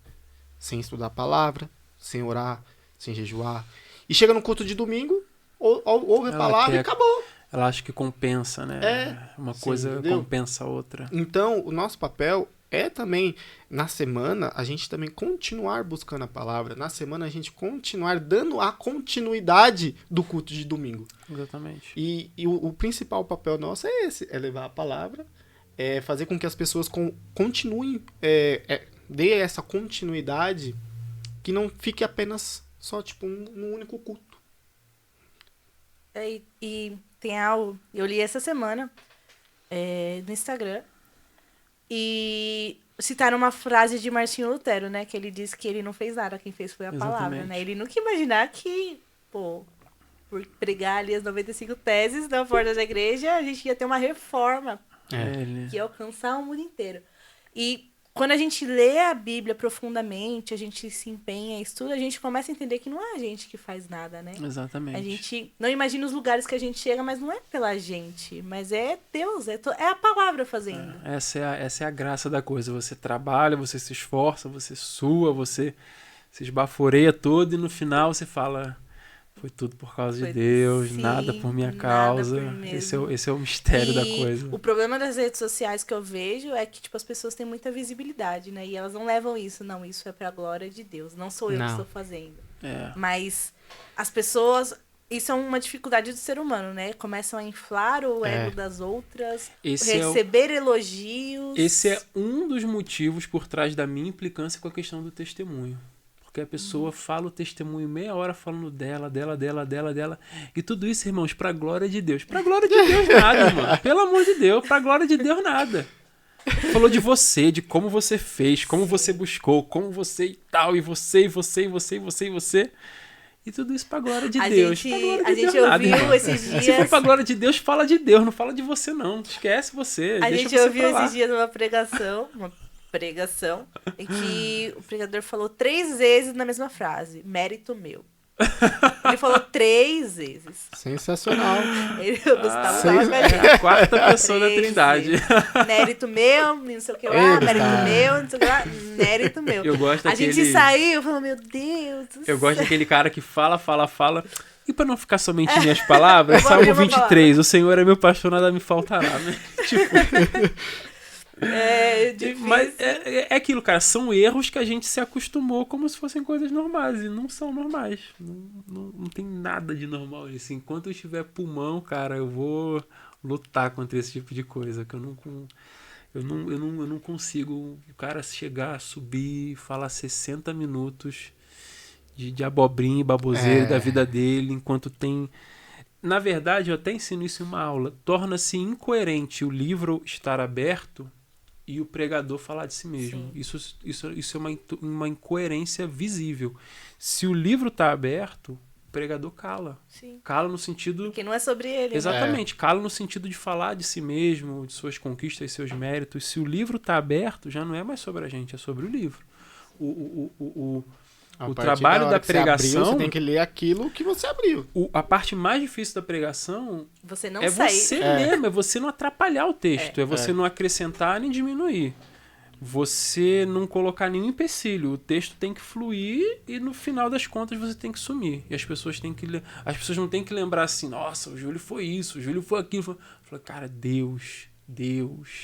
sem estudar a palavra, sem orar, sem jejuar. E chega no culto de domingo, ouve a palavra e acabou.
Ela acha que compensa, né? Uma coisa
entendeu?
Compensa a outra.
Então, o nosso papel é também, na semana, a gente também continuar buscando a palavra. Na semana, a gente continuar dando a continuidade do culto de domingo.
Exatamente.
E o principal papel nosso é esse, é levar a palavra, é fazer com que as pessoas continuem, dê essa continuidade, que não fique apenas só, tipo, num único culto.
E tem algo, eu li essa semana no Instagram, e citaram uma frase de Martinho Lutero, né? Que ele disse que ele não fez nada, quem fez foi a palavra, né? Ele nunca ia imaginar que, por pregar ali as 95 teses na porta da igreja, a gente ia ter uma reforma que ia alcançar o mundo inteiro. E quando a gente lê a Bíblia profundamente, a gente se empenha, estuda, a gente começa a entender que não é a gente que faz nada, né?
Exatamente.
A gente não imagina os lugares que a gente chega, mas não é pela gente, mas é Deus, é a palavra fazendo.
Essa é a graça da coisa. Você trabalha, você se esforça, você sua, você se esbaforeia todo e no final você fala... Foi tudo por causa de Deus,
sim,
nada por minha
nada
causa.
por mim
Esse
mesmo.
é o mistério da
E
coisa.
o problema das redes sociais que eu vejo é que, tipo, as pessoas têm muita visibilidade, né? E elas não levam isso. Não, isso é pra glória de Deus. Não sou eu que
Não.
estou fazendo.
É.
Mas as pessoas... Isso é uma dificuldade do ser humano, né? Começam a inflar o ego das outras, receber elogios.
Esse é um dos motivos por trás da minha implicância com a questão do testemunho. Porque a pessoa fala o testemunho meia hora falando dela. E tudo isso, irmãos, pra glória de Deus. Pra glória de Deus nada, irmão. Pelo amor de Deus, pra glória de Deus nada. Falou de você, de como você fez, como você buscou, como você e tal, e você. E tudo isso pra glória de Deus.
A gente ouviu esses dias...
Se for pra glória de Deus, fala de Deus, não fala de você não. Esquece você,
A
deixa
gente
você
ouviu
pra lá.
esses dias uma pregação, em que o pregador falou 3 vezes na mesma frase, mérito meu. Ele falou 3 vezes.
Sensacional.
O Gustavo tava com a gente.
É a quarta pessoa da
3
Trindade.
vezes. Mérito meu, não sei o que lá, mérito meu, não sei o que lá, mérito meu.
Eu gosto
A gente saiu, falou, meu Deus do
Eu gosto
céu.
daquele cara que fala. E pra não ficar somente em minhas palavras,
Eu vou abrir
Salmo
uma
23, o Senhor é meu pastor, nada me faltará. Né? Tipo,
É difícil.
mas é aquilo, cara, são erros que a gente se acostumou como se fossem coisas normais, e não são normais. Não tem nada de normal nisso. Enquanto eu tiver pulmão, cara, eu vou lutar contra esse tipo de coisa, que eu não consigo. O cara chegar, subir, falar 60 minutos de abobrinha e baboseira da vida dele, enquanto tem... Na verdade, eu até ensino isso em uma aula. Torna-se incoerente o livro estar aberto e o pregador falar de si mesmo. Isso é uma incoerência visível. Se o livro está aberto, o pregador cala.
Sim.
Cala no sentido...
Porque não é sobre ele.
Exatamente. Cala no sentido de falar de si mesmo, de suas conquistas, seus méritos. Se o livro está aberto, já não é mais sobre a gente, é sobre o livro.
A
O
partir
trabalho
hora
da
que você abriu,
pregação...
você tem que ler aquilo que você abriu.
A parte mais difícil da pregação
Você não
é
sair.
você mesmo, é você não atrapalhar o texto, é você não acrescentar nem diminuir. Você não colocar nenhum empecilho. O texto tem que fluir e no final das contas você tem que sumir. E as pessoas não têm que lembrar assim, nossa, o Júlio foi isso, o Júlio foi aquilo. Fala, cara, Deus,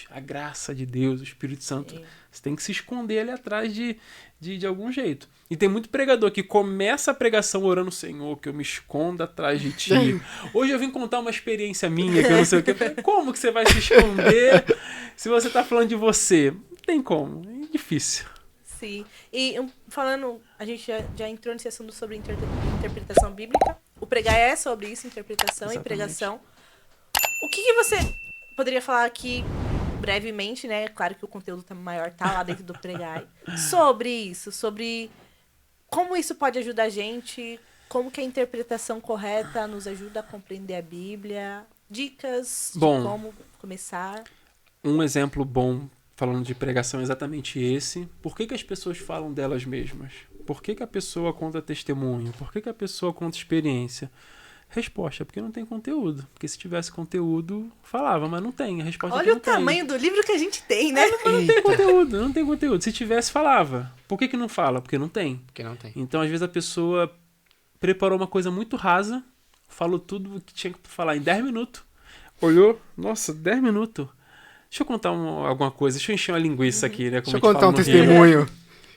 a graça de Deus, o Espírito Santo. Você tem que se esconder ali atrás de algum jeito. E tem muito pregador que começa a pregação orando, Senhor, que eu me esconda atrás de ti. Hoje eu vim contar uma experiência minha, que eu não sei o que. Como que você vai se esconder se você tá falando de você? Não tem como, é difícil.
Sim. E falando, a gente já entrou nesse assunto sobre interpretação bíblica. O pregar é sobre isso, interpretação e pregação. O que você poderia falar aqui brevemente, né? Claro que o conteúdo maior tá lá dentro do pregar. Sobre isso, sobre como isso pode ajudar a gente, como que a interpretação correta nos ajuda a compreender a Bíblia, dicas de como começar.
Um exemplo bom falando de pregação é exatamente esse. Por que as pessoas falam delas mesmas? Por que a pessoa conta testemunho? Por que a pessoa conta experiência? Resposta, porque não tem conteúdo. Porque se tivesse conteúdo, falava, mas não tem. A resposta
Olha
é que não
o tamanho do livro que a gente tem, né?
Mas não tem conteúdo. Se tivesse, falava. Por que não fala? Porque não tem.
Porque não tem.
Então, às vezes, a pessoa preparou uma coisa muito rasa, falou tudo o que tinha que falar em 10 minutos. Olhou, nossa, 10 minutos. Deixa eu contar alguma coisa, deixa eu encher uma linguiça aqui, né?
Deixa eu contar um testemunho.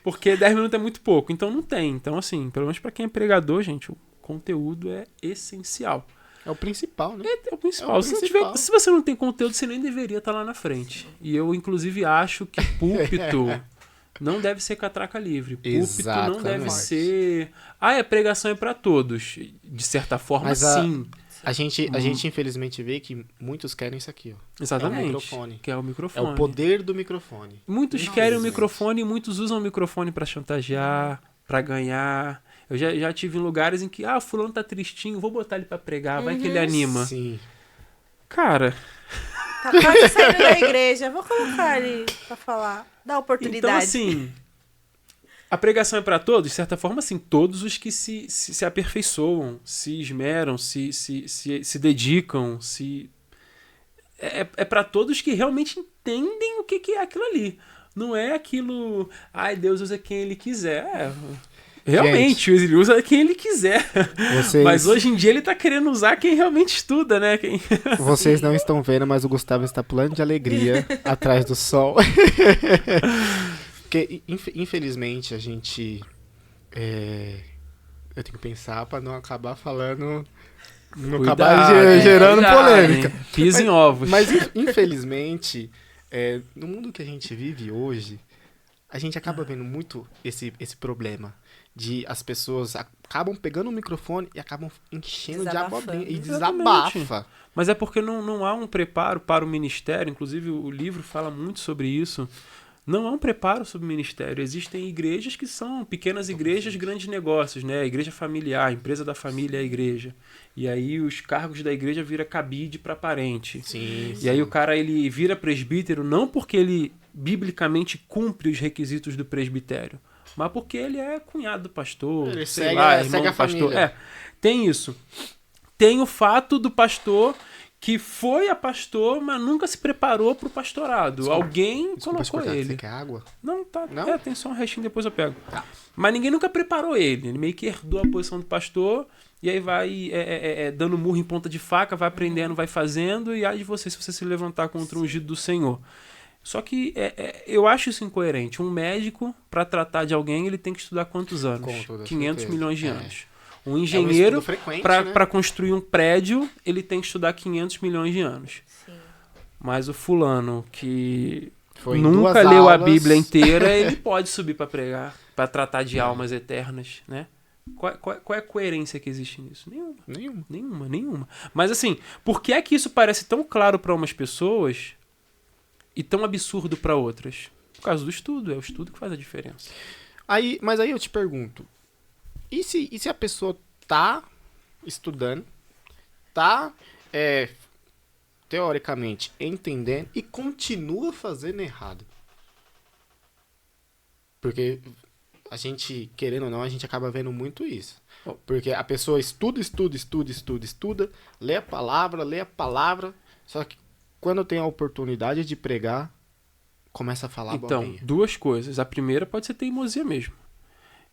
Porque 10 minutos é muito pouco, então não tem. Então, assim, pelo menos pra quem é pregador, gente, o conteúdo é essencial.
É o principal, né?
É o principal. Se você não tem conteúdo, você nem deveria estar lá na frente. E eu, inclusive, acho que púlpito não deve ser catraca livre. Púlpito não deve ser... a pregação é pra todos. De certa forma, sim.
A gente, infelizmente, vê que muitos querem isso aqui, ó.
Exatamente.
É o microfone.
Que é o microfone.
É o poder do microfone.
Muitos querem o microfone e muitos usam o microfone pra chantagear, pra ganhar. Eu já tive em lugares em que, fulano tá tristinho, vou botar ele pra pregar, vai que ele anima.
Sim.
Cara...
Tá quase saindo da igreja. Vou colocar ele pra falar. Dá oportunidade.
Então, assim, a pregação é para todos? De certa forma, assim, todos os que se aperfeiçoam, se esmeram, se dedicam, É para todos que realmente entendem o que é aquilo ali. Não é aquilo... Ai, Deus usa quem Ele quiser. Realmente, ele usa quem Ele quiser. Mas hoje em dia Ele tá querendo usar quem realmente estuda, né?
Vocês não estão vendo, mas o Gustavo está pulando de alegria atrás do sol. Porque, infelizmente, a gente... Eu tenho que pensar para não acabar falando... Não acabar gerando polêmica.
Hein? Pisa em ovos.
Mas, infelizmente, no mundo que a gente vive hoje, a gente acaba vendo muito esse problema. De as pessoas acabam pegando o microfone e acabam enchendo de abobrinha e desabafa.
Mas é porque não há um preparo para o ministério. Inclusive, o livro fala muito sobre isso. Não há um preparo sobre o ministério. Existem igrejas que são pequenas igrejas, grandes negócios, né? A igreja familiar, a empresa da família é a igreja. E aí os cargos da igreja vira cabide para parente.
Sim.
E aí o cara ele vira presbítero não porque ele biblicamente cumpre os requisitos do presbitério, mas porque ele é cunhado do pastor,
ele
segue
a
do pastor.
família.
Tem isso. Tem o fato do pastor que foi a pastor, mas nunca se preparou para o pastorado. Alguém colocou ele.
Você quer água?
Não, tá.
Não?
Tem só um restinho, depois eu pego.
Tá.
Mas ninguém nunca preparou ele. Ele meio que herdou a posição do pastor e aí vai dando murro em ponta de faca, vai aprendendo, vai fazendo, e aí de você, se você se levantar contra o ungido do Senhor. Só que eu acho isso incoerente. Um médico, para tratar de alguém, ele tem que estudar quantos anos? 500 milhões de anos. Um engenheiro, para construir um prédio, ele tem que estudar 500 milhões de anos.
Sim.
Mas o fulano que
Foi
nunca leu a Bíblia inteira, ele pode subir para pregar, para tratar de almas eternas, né? Qual é a coerência que existe nisso? Nenhuma. Mas assim, por que é que isso parece tão claro para umas pessoas e tão absurdo para outras? Por causa do estudo. É o estudo que faz a diferença.
Mas aí eu te pergunto, e se a pessoa tá estudando, tá teoricamente entendendo e continua fazendo errado? Porque a gente, querendo ou não, a gente acaba vendo muito isso. Porque a pessoa estuda, lê a palavra, só que quando tem a oportunidade de pregar, começa a falar
Então, duas coisas. A primeira pode ser teimosia mesmo.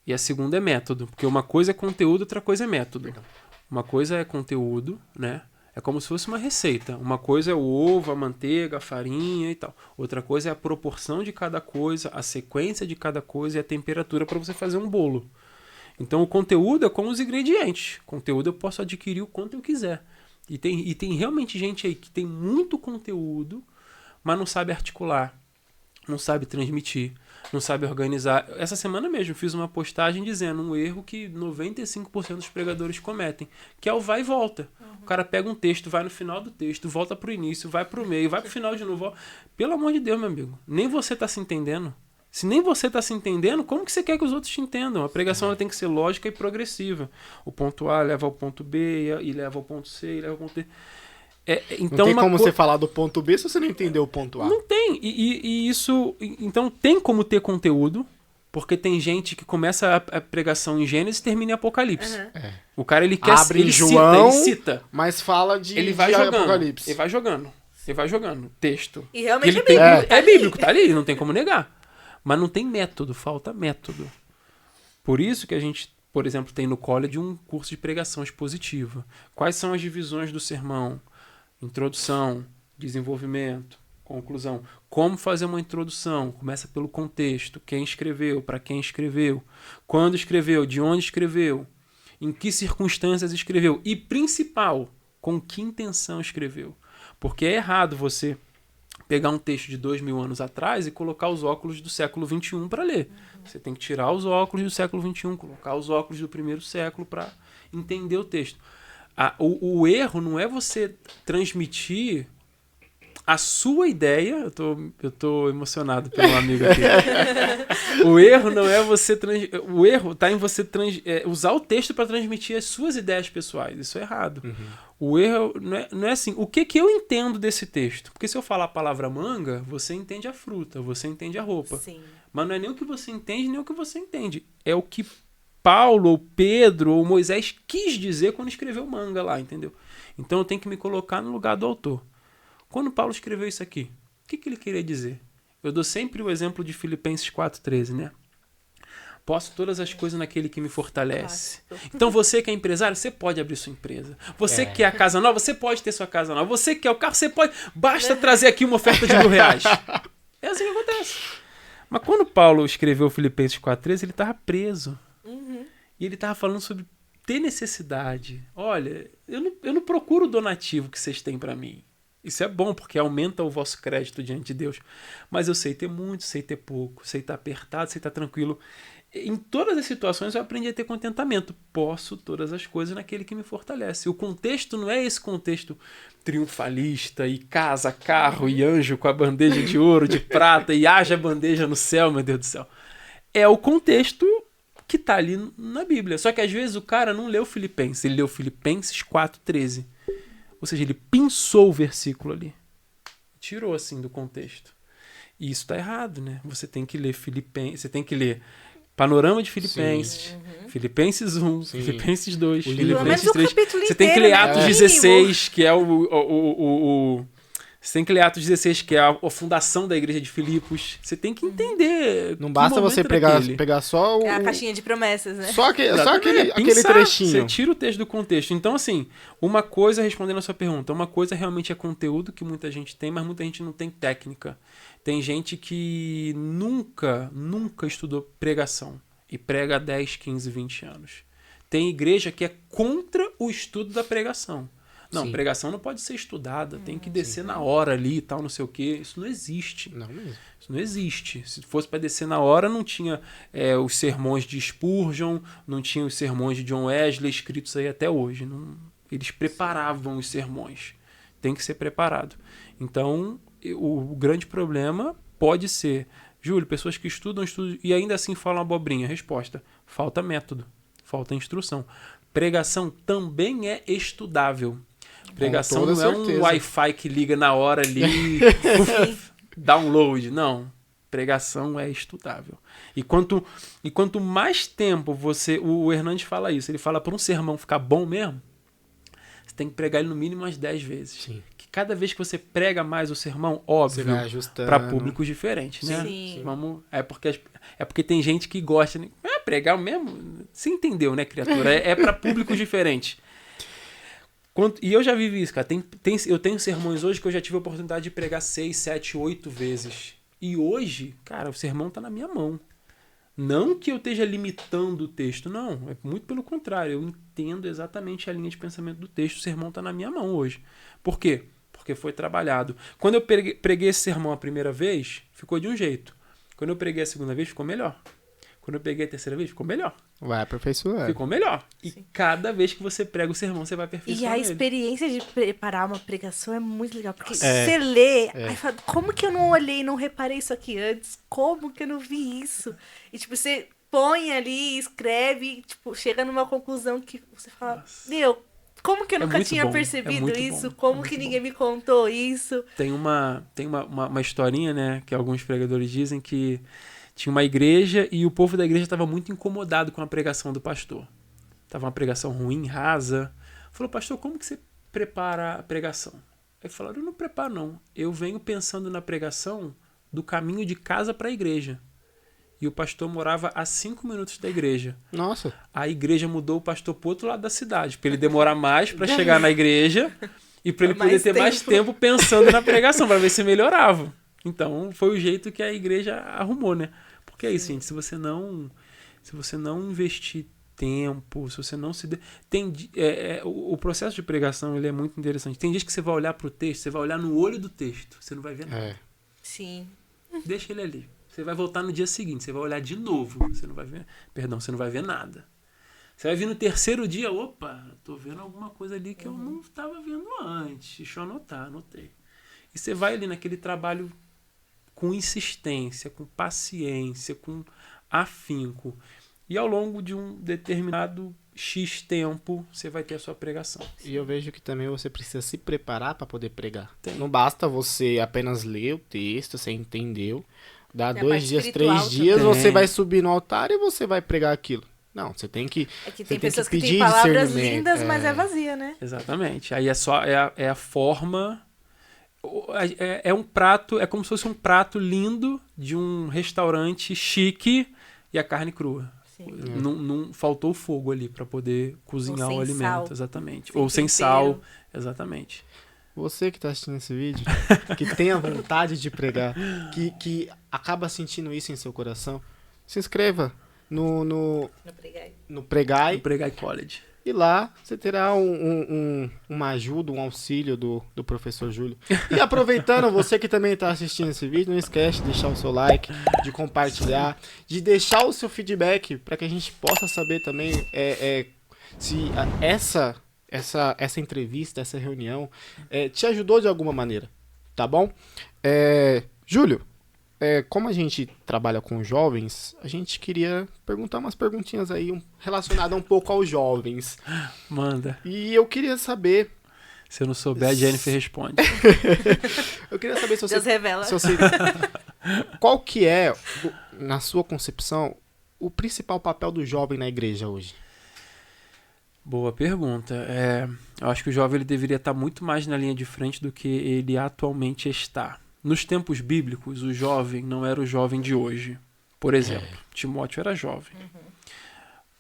E a segunda é método. Porque uma coisa é conteúdo, outra coisa é método.
Legal.
Uma coisa é conteúdo, né? É como se fosse uma receita. Uma coisa é o ovo, a manteiga, a farinha e tal. Outra coisa é a proporção de cada coisa, a sequência de cada coisa e a temperatura para você fazer um bolo. Então o conteúdo é como os ingredientes. Conteúdo eu posso adquirir o quanto eu quiser. E tem realmente gente aí que tem muito conteúdo, mas não sabe articular, não sabe transmitir, não sabe organizar. Essa semana mesmo eu fiz uma postagem dizendo um erro que 95% dos pregadores cometem, que é o vai e volta. O cara pega um texto, vai no final do texto, volta pro início, vai pro meio, vai pro final de novo. Pelo amor de Deus, meu amigo, nem você tá se entendendo. Se nem você tá se entendendo, como que você quer que os outros te entendam? A pregação ela tem que ser lógica e progressiva. O ponto A leva ao ponto B, e leva ao ponto C, e leva ao ponto D. Então,
não tem como você falar do ponto B se você não entendeu o ponto A.
Não tem. E isso... Então tem como ter conteúdo, porque tem gente que começa a pregação em Gênesis e termina em Apocalipse.
Uhum.
O cara, ele quer...
Abre
ele
João,
ele cita.
Mas fala de
Apocalipse.
Ele
vai jogando. Texto.
E realmente
ele
é bíblico.
É bíblico, tá ali, não tem como negar. Mas não tem método, falta método. Por isso que a gente, por exemplo, tem no college um curso de pregação expositiva. Quais são as divisões do sermão? Introdução, desenvolvimento, conclusão. Como fazer uma introdução? Começa pelo contexto. Quem escreveu, para quem escreveu, quando escreveu, de onde escreveu, em que circunstâncias escreveu e, principal, com que intenção escreveu. Porque é errado você pegar um texto de 2000 anos atrás e colocar os óculos do século XXI para ler. Você tem que tirar os óculos do século XXI, colocar os óculos do primeiro século para entender o texto. O erro não é você transmitir a sua ideia. Eu tô emocionado pelo amigo aqui. O erro não é você... O erro está em você usar o texto para transmitir as suas ideias pessoais. Isso é errado. O erro não é assim. O que eu entendo desse texto? Porque se eu falar a palavra manga, você entende a fruta, você entende a roupa.
Sim.
Mas não é nem o que você entende, nem o que você entende. É o que Paulo, ou Pedro, ou Moisés quis dizer quando escreveu manga lá, entendeu? Então eu tenho que me colocar no lugar do autor. Quando Paulo escreveu isso aqui, o que ele queria dizer? Eu dou sempre o exemplo de Filipenses 4,13, né? Posso todas as coisas naquele que me fortalece. Então você que é empresário, você pode abrir sua empresa. Você que quer a casa nova, você pode ter sua casa nova. Você que quer o carro, você pode. Basta trazer aqui uma oferta de R$1.000. É assim que acontece. Mas quando Paulo escreveu Filipenses 4,13, ele estava preso. E ele estava falando sobre ter necessidade. Olha, eu não procuro o donativo que vocês têm para mim. Isso é bom, porque aumenta o vosso crédito diante de Deus. Mas eu sei ter muito, sei ter pouco, sei estar apertado, sei estar tranquilo. Em todas as situações eu aprendi a ter contentamento. Posso todas as coisas naquele que me fortalece. O contexto não é esse contexto triunfalista e casa, carro e anjo com a bandeja de ouro, de prata e haja bandeja no céu, meu Deus do céu. É o contexto que está ali na Bíblia. Só que às vezes o cara não leu Filipenses, ele leu Filipenses 4,13. Ou seja, ele pinçou o versículo ali. Tirou assim do contexto. E isso está errado, né? Você tem que ler Filipenses, você tem que ler Panorama de Filipenses, Filipenses 1, Filipenses 2, Filipenses 3. Você tem que ler Atos 16, que é você tem que ler Atos 16, que é a fundação da igreja de Filipos. Você tem que entender.
Não basta você pegar só o...
É a caixinha de promessas, né?
Só aquele trechinho.
Você tira o texto do contexto. Então, assim, uma coisa, respondendo a sua pergunta, uma coisa realmente é conteúdo que muita gente tem, mas muita gente não tem técnica. Tem gente que nunca estudou pregação e prega há 10, 15, 20 anos. Tem igreja que é contra o estudo da pregação. Não, pregação não pode ser estudada, tem que descer na hora ali e tal, não sei o quê. Isso não existe.
Não mesmo.
Isso não existe. Se fosse para descer na hora, não tinha os sermões de Spurgeon, não tinha os sermões de John Wesley escritos aí até hoje. Não, eles preparavam os sermões. Tem que ser preparado. Então, o grande problema pode ser, Júlio, pessoas que estudam e ainda assim falam abobrinha. Resposta, falta método, falta instrução. Pregação também é estudável. Pregação não é um Wi-Fi que liga na hora ali, download. Não. Pregação é estudável. E quanto mais tempo o Hernandes fala isso, ele fala para um sermão ficar bom mesmo, você tem que pregar ele no mínimo umas 10 vezes.
Sim.
Que cada vez que você prega mais o sermão, óbvio, para públicos diferentes, né?
Sim.
É porque tem gente que gosta, né? Pregar mesmo, você entendeu, né, criatura? É para públicos diferentes. E eu já vivi isso, cara. Eu tenho sermões hoje que eu já tive a oportunidade de pregar 6, 7, 8 vezes. E hoje, cara, o sermão tá na minha mão. Não que eu esteja limitando o texto, não. É muito pelo contrário. Eu entendo exatamente a linha de pensamento do texto. O sermão tá na minha mão hoje. Por quê? Porque foi trabalhado. Quando eu preguei esse sermão a primeira vez, ficou de um jeito. Quando eu preguei a segunda vez, ficou melhor. Quando eu peguei a terceira vez, ficou melhor.
Vai aperfeiçoar.
Ficou melhor. E cada vez que você prega o sermão, você vai aperfeiçoar
ele. E a experiência de preparar uma pregação é muito legal. Porque você lê, aí fala, como que eu não olhei, não reparei isso aqui antes? Como que eu não vi isso? E tipo, você põe ali, escreve, tipo, chega numa conclusão que você fala, meu, como que eu nunca tinha percebido isso? Como que ninguém me contou isso?
Tem uma historinha, né, que alguns pregadores dizem que tinha uma igreja e o povo da igreja estava muito incomodado com a pregação do pastor. Estava uma pregação ruim, rasa. Falou, pastor, como que você prepara a pregação? Aí falaram, eu não preparo não. Eu venho pensando na pregação do caminho de casa para a igreja. E o pastor morava a 5 minutos da igreja.
Nossa.
A igreja mudou o pastor para o outro lado da cidade, para ele demorar mais para chegar na igreja e para ele poder ter mais tempo pensando na pregação, para ver se melhorava. Então, foi o jeito que a igreja arrumou, né? Porque é isso, gente. Se você não investir tempo, se você não se... o processo de pregação, ele é muito interessante. Tem dias que você vai olhar para o texto, você vai olhar no olho do texto, você não vai ver nada.
Sim.
Deixa ele ali. Você vai voltar no dia seguinte, você vai olhar de novo. Você não vai ver nada. Você vai vir no terceiro dia, opa, tô vendo alguma coisa ali que eu não estava vendo antes. Deixa eu anotar, anotei. E você vai ali naquele trabalho com insistência, com paciência, com afinco. e ao longo de um determinado X tempo você vai ter a sua pregação.
E eu vejo que também você precisa se preparar para poder pregar.
Tem.
Não basta você apenas ler o texto, você entendeu. Dá
Tem a
2
parte
dias,
espiritual
3 dias,
também.
você vai subir no altar e você vai pregar aquilo. Não, você tem que...
É que
Você
tem
tem
pessoas
que
que têm
pedir
palavras
discernimento,
lindas, mas é vazia, né?
Exatamente. Aí é a forma. É um prato, é como se fosse um prato lindo de um restaurante chique e a carne crua.
Sim.
Não faltou fogo ali para poder cozinhar
Ou
o
sem
alimento,
sal.
exatamente.
Sem
Ou sem
tempero.
sal, exatamente.
Você que tá assistindo esse vídeo, que tem a vontade de pregar, que acaba sentindo isso em seu coração, se inscreva no
No pregai.
Pregai.
No Pregai College.
E lá você terá uma ajuda, um auxílio do professor Júlio. E aproveitando, você que também está assistindo esse vídeo, não esquece de deixar o seu like, de compartilhar, de deixar o seu feedback para que a gente possa saber também se essa entrevista, essa reunião te ajudou de alguma maneira, tá bom? Júlio, como a gente trabalha com jovens, a gente queria perguntar umas perguntinhas aí relacionadas um pouco aos jovens.
Manda.
E eu queria saber...
Se eu não souber, a Jennifer responde.
Eu queria saber se você...
Deus revela.
se você- qual que é, na sua concepção, o principal papel do jovem na igreja hoje?
Boa pergunta. Eu acho que o jovem ele deveria estar muito mais na linha de frente do que ele atualmente está. Nos tempos bíblicos, o jovem não era o jovem de hoje. Por exemplo, Timóteo era jovem.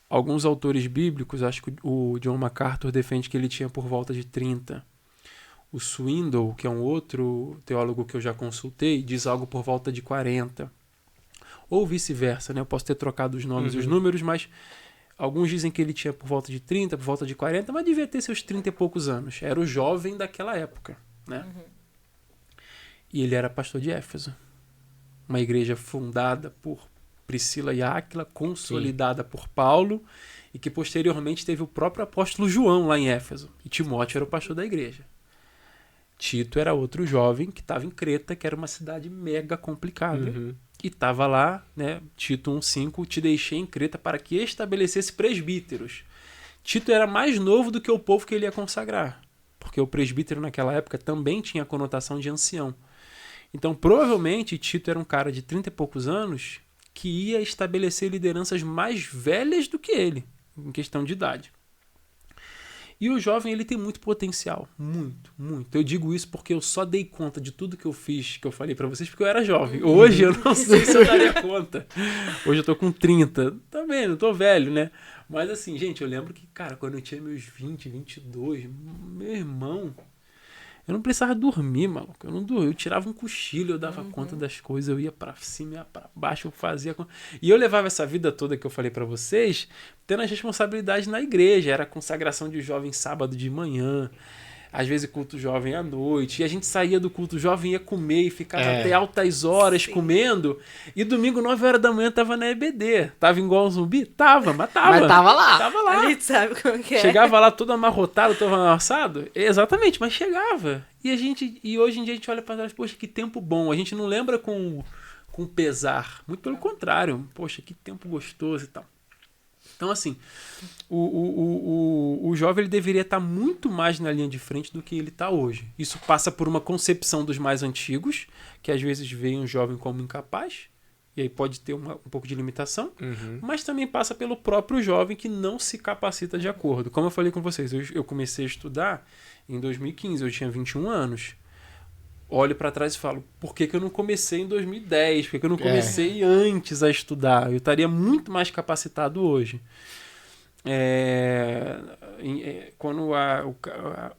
Alguns autores bíblicos, acho que o John MacArthur defende que ele tinha por volta de 30. O Swindoll, que é um outro teólogo que eu já consultei, diz algo por volta de 40. Ou vice-versa, né? Eu posso ter trocado os nomes e os números, mas alguns dizem que ele tinha por volta de 30, por volta de 40, mas devia ter seus 30 e poucos anos. Era o jovem daquela época, né? E ele era pastor de Éfeso. Uma igreja fundada por Priscila e Áquila, consolidada por Paulo, e que posteriormente teve o próprio apóstolo João lá em Éfeso. E Timóteo era o pastor da igreja. Tito era outro jovem que estava em Creta, que era uma cidade mega complicada. E estava lá, né, Tito 1,5, te deixei em Creta para que estabelecesse presbíteros. Tito era mais novo do que o povo que ele ia consagrar, porque o presbítero naquela época também tinha a conotação de ancião. Então, provavelmente, Tito era um cara de 30 e poucos anos que ia estabelecer lideranças mais velhas do que ele, em questão de idade. E o jovem, ele tem muito potencial. Muito, muito. Eu digo isso porque eu só dei conta de tudo que eu fiz, que eu falei pra vocês, porque eu era jovem. Hoje eu não sei se eu daria conta. Hoje eu tô com 30. Tá vendo? Eu tô velho, né? Mas assim, gente, eu lembro que, cara, quando eu tinha meus 20, 22, meu irmão... Eu não precisava dormir, maluco. Eu não dormia. Eu tirava um cochilo, eu dava conta das coisas, eu ia pra cima, ia pra baixo, eu fazia... E eu levava essa vida toda que eu falei pra vocês, tendo as responsabilidades na igreja. Era consagração de jovem sábado de manhã, às vezes culto jovem à noite. E a gente saía do culto jovem, ia comer e ficava até altas horas comendo. E domingo, 9 horas da manhã, tava na EBD. Tava igual um zumbi? Tava, mas tava.
Mas tava lá.
Tava lá.
A gente sabe como que é.
Chegava lá todo amarrotado, todo amassado? Exatamente, mas chegava. E hoje em dia a gente olha pra trás, poxa, que tempo bom. A gente não lembra com pesar. Muito pelo contrário. Poxa, que tempo gostoso e tal. Então, assim, o jovem ele deveria estar muito mais na linha de frente do que ele está hoje. Isso passa por uma concepção dos mais antigos, que às vezes veem o jovem como incapaz, e aí pode ter um pouco de limitação, mas também passa pelo próprio jovem que não se capacita de acordo. Como eu falei com vocês, eu comecei a estudar em 2015, eu tinha 21 anos. Olho para trás e falo, por que eu não comecei em 2010? Por que eu não comecei antes a estudar? Eu estaria muito mais capacitado hoje. Quando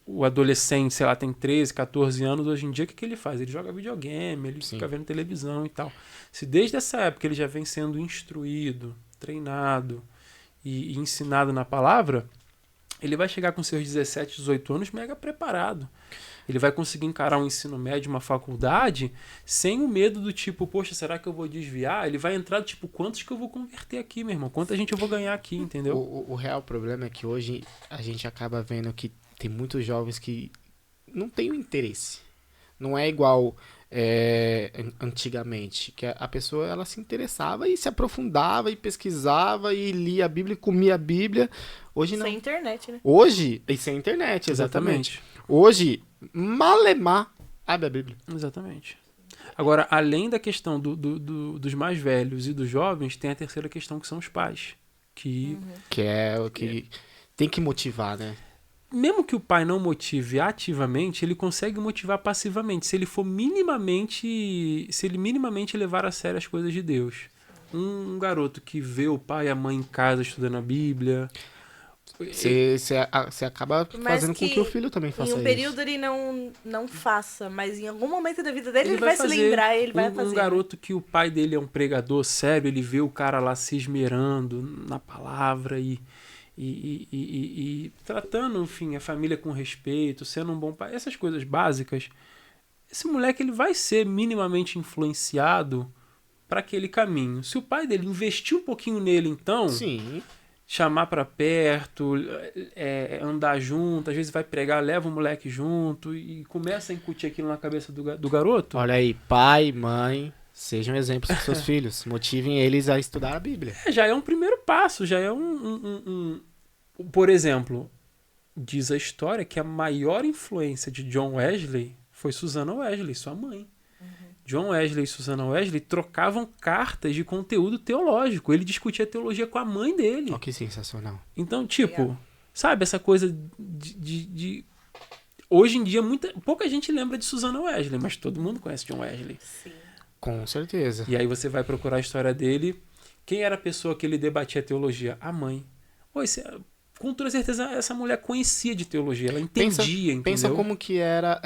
o adolescente, sei lá, tem 13, 14 anos, hoje em dia, o que ele faz? Ele joga videogame, ele fica vendo televisão e tal. Se desde essa época ele já vem sendo instruído, treinado e ensinado na palavra, ele vai chegar com seus 17, 18 anos mega preparado. Ele vai conseguir encarar um ensino médio, uma faculdade, sem o medo do tipo, poxa, será que eu vou desviar? Ele vai entrar do tipo, quantos que eu vou converter aqui, meu irmão? Quanta gente eu vou ganhar aqui, entendeu?
O real problema é que hoje a gente acaba vendo que tem muitos jovens que não têm o interesse. Não é igual antigamente, que a pessoa ela se interessava e se aprofundava e pesquisava e lia a Bíblia e comia a Bíblia. Hoje não.
Sem internet, né?
Hoje, e sem internet, exatamente. Hoje, malemar abre a Bíblia.
Exatamente. Agora, além da questão dos mais velhos e dos jovens, tem a terceira questão, que são os pais. Que,
Que é o que tem que motivar, né?
mesmo que o pai não motive ativamente, ele consegue motivar passivamente, se ele minimamente levar a sério as coisas de Deus. Um garoto que vê o pai e a mãe em casa estudando a Bíblia...
Você acaba
Mas
fazendo com que o filho também faça
em um
isso.
período ele não faça, mas em algum momento da vida dele ele
vai
vai se lembrar, ele vai fazer.
Um garoto que o pai dele é um pregador sério, ele vê o cara lá se esmerando na palavra e tratando, enfim, a família com respeito, sendo um bom pai, essas coisas básicas, esse moleque ele vai ser minimamente influenciado para aquele caminho. Se o pai dele investir um pouquinho nele, então,
Sim.
chamar para perto, andar junto, às vezes vai pregar, leva o moleque junto e começa a incutir aquilo na cabeça do garoto.
Olha aí, pai, mãe, sejam exemplos para seus filhos. Motivem eles a estudar a Bíblia.
Já é um primeiro passo, já é Por exemplo, diz a história que a maior influência de John Wesley foi Susannah Wesley, sua mãe. John Wesley e Susannah Wesley trocavam cartas de conteúdo teológico. Ele discutia teologia com a mãe dele.
Olha que sensacional.
Então, tipo,
Legal.
sabe, essa coisa de... Hoje em dia, pouca gente lembra de Susannah Wesley, mas todo mundo conhece John Wesley.
Sim.
Com certeza.
E aí você vai procurar a história dele. Quem era a pessoa que ele debatia teologia? A mãe. Com toda certeza, essa mulher conhecia de teologia. Ela entendia, entendeu?
Pensa como que era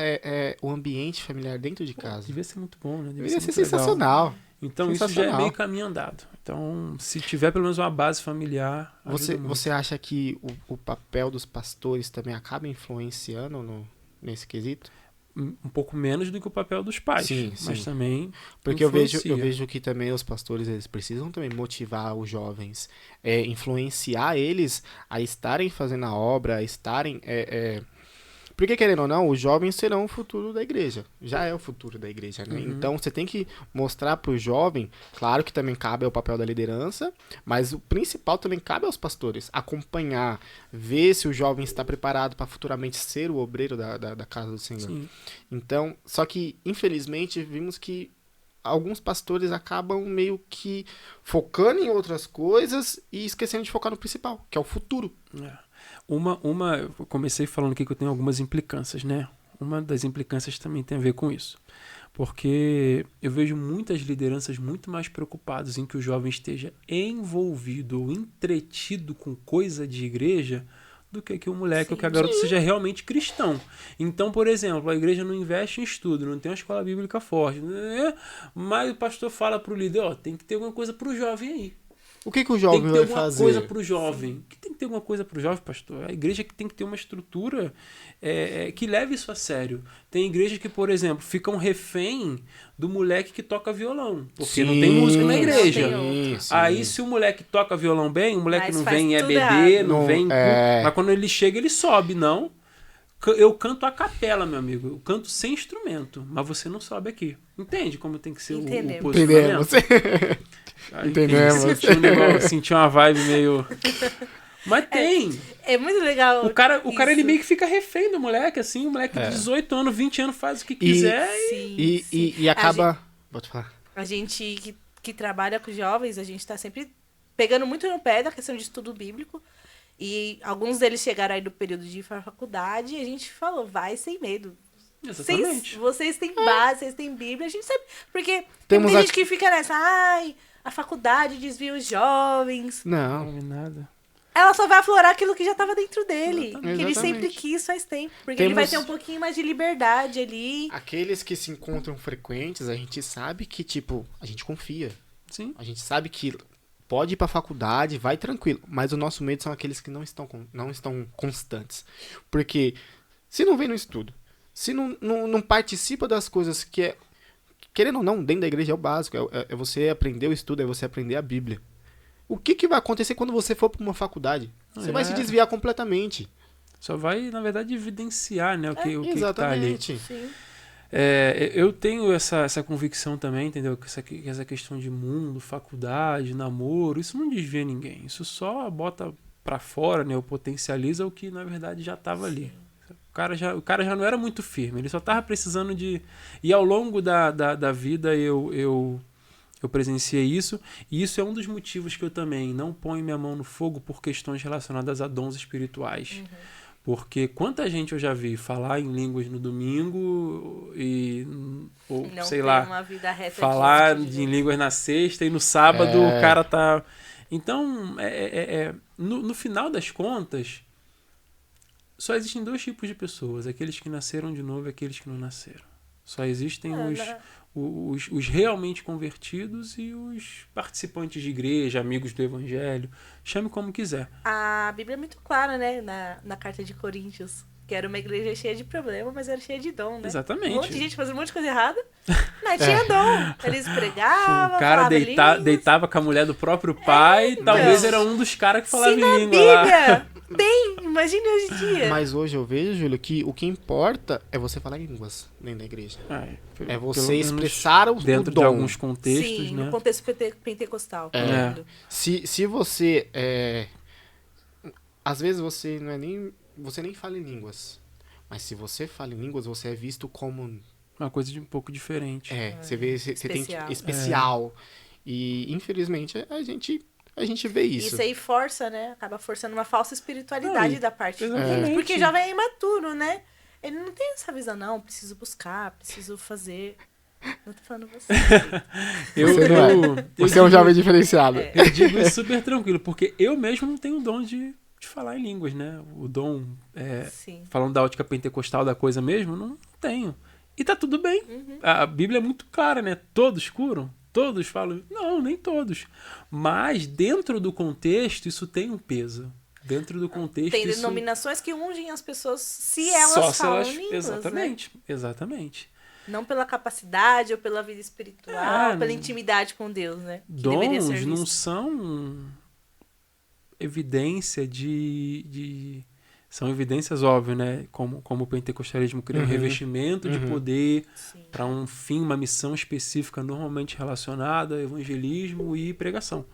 o ambiente familiar dentro de casa.
Devia ser muito bom, né?
Devia ser
muito legal.
sensacional.
Então isso já é meio caminho andado. Então, se tiver pelo menos uma base familiar... ajuda muito.
Você acha que o papel dos pastores também acaba influenciando nesse quesito?
Um pouco menos do que o papel dos pais.
Sim,
mas
sim.
também
Porque eu
influencia.
vejo que também os pastores eles precisam também motivar os jovens, influenciar eles a estarem fazendo a obra, a estarem... Porque, querendo ou não, os jovens serão o futuro da igreja. Já é o futuro da igreja, né?
Uhum.
Então, você tem que mostrar para o jovem, claro que também cabe ao papel da liderança, mas o principal também cabe aos pastores. Acompanhar, ver se o jovem está preparado para futuramente ser o obreiro da casa do Senhor.
Sim.
Então, só que, infelizmente, vimos que alguns pastores acabam meio que focando em outras coisas e esquecendo de focar no principal, que é o futuro.
Eu comecei falando aqui que eu tenho algumas implicâncias, né? Uma das implicâncias também tem a ver com isso. Porque eu vejo muitas lideranças muito mais preocupadas em que o jovem esteja envolvido ou entretido com coisa de igreja do que o moleque ou que a garota seja realmente cristão. Então, por exemplo, a igreja não investe em estudo, não tem uma escola bíblica forte, né? Mas o pastor fala pro líder, tem que ter alguma coisa pro jovem aí.
O que o jovem vai
Tem que ter alguma
fazer?
coisa pro jovem. Que tem que ter alguma coisa pro jovem, pastor? A igreja que tem que ter uma estrutura que leve isso a sério. Tem igrejas que, por exemplo, ficam refém do moleque que toca violão. Porque não tem música na igreja.
Sim.
Aí, se o moleque toca violão bem, o moleque
Mas
não
faz
vem em
tudo
EBD,
errado.
não
Não,
vem...
é.
Mas quando ele chega, ele sobe, não. Eu canto a capela, meu amigo. Eu canto sem instrumento, mas você não sobe aqui. Entende como tem que ser o
Entendemos.
posicionamento?
Entendemos.
Aí,
Entendemos.
Senti uma vibe meio... Mas tem.
É muito legal.
O cara ele
isso.
meio que fica refém do moleque, assim. O moleque de 18 anos, 20 anos faz o que quiser.
Sim, sim.
E acaba... Pode falar.
A gente que trabalha com jovens, a gente tá sempre pegando muito no pé da questão de estudo bíblico. E alguns deles chegaram aí do período de ir pra faculdade e a gente falou, vai sem medo.
Exatamente.
Vocês têm base, vocês têm Bíblia, a gente sabe. Porque
Temos
tem gente que fica nessa, a faculdade desvia os jovens.
Não.
Não é nada.
Ela só vai aflorar aquilo que já estava dentro dele.
Exatamente.
Que ele sempre quis faz tempo. Porque ele vai ter um pouquinho mais de liberdade ali.
Aqueles que se encontram frequentes, a gente sabe que, tipo, a gente confia.
Sim.
A gente sabe que pode ir pra faculdade, vai tranquilo. Mas o nosso medo são aqueles que não estão constantes. Porque se não vem no estudo, se não participa das coisas que é... Querendo ou não, dentro da igreja é o básico. É você aprender o estudo, é você aprender a Bíblia. O que vai acontecer quando você for para uma faculdade? Você vai se desviar completamente.
Só vai, na verdade, evidenciar, né, o que tá ali.
Exatamente.
Sim.
Eu tenho essa convicção também, entendeu? Que essa questão de mundo, faculdade, namoro, isso não desvia ninguém. Isso só bota pra fora, né? Ou potencializa o que, na verdade, já estava ali. O cara já não era muito firme, ele só estava precisando de... E ao longo da vida eu presenciei isso, e isso é um dos motivos que eu também não ponho minha mão no fogo por questões relacionadas a dons espirituais. Porque quanta gente eu já vi falar em línguas no domingo ou
Não
sei
tem
lá,
uma vida reta
falar
diante de
em
Deus.
línguas na sexta e no sábado o cara tá... Então, no final das contas, só existem dois tipos de pessoas, aqueles que nasceram de novo e aqueles que não nasceram. Só existem os realmente convertidos e os participantes de igreja, amigos do evangelho, chame como quiser.
A Bíblia é muito clara, né? Na carta de Coríntios. Que era uma igreja cheia de problema, mas era cheia de dom, né?
Exatamente.
Um monte de gente fazendo um monte de coisa errada, mas tinha dom. Eles pregavam,
O cara
falavam línguas.
deitava com a mulher do próprio pai, talvez era um dos caras que falava
Se
em
na
língua lá.
Bíblia tem, imagine hoje em dia.
Mas hoje eu vejo, Júlio, que o que importa é você falar línguas dentro da igreja. É você expressar o
dentro
dom.
de alguns contextos,
Sim,
né?
no contexto pentecostal.
Se você... às vezes você não é nem... Você nem fala em línguas. Mas se você fala em línguas, você é visto como...
Uma coisa de um pouco diferente.
Você tem
Especial.
especial. E, infelizmente, a gente vê isso.
Isso aí força, né? Acaba forçando uma falsa espiritualidade
Não,
da parte
exatamente.
deles. Porque jovem é imaturo, né? Ele não tem essa visão, não. Preciso buscar, preciso fazer. Não tô falando você.
Você é um jovem diferenciado.
Eu digo isso super tranquilo, porque eu mesmo não tenho o dom de falar em línguas, né? O dom,
Sim.
falando da ótica pentecostal da coisa mesmo, não tenho. E tá tudo bem. A Bíblia é muito clara, né? Todos curam? Todos falam? Não, nem todos. Mas dentro do contexto, isso tem um peso. Dentro do contexto,
Tem
isso...
denominações que ungem as pessoas se elas
Só se
falam
elas...
línguas,
Exatamente,
né?
exatamente.
Não pela capacidade ou pela vida espiritual, pela
não.
intimidade com Deus, né? Que deveria ser
Dons não
visto.
são evidência são evidências óbvias, né? Como o pentecostalismo cria um revestimento de poder para um fim, uma missão específica, normalmente relacionada a evangelismo e pregação.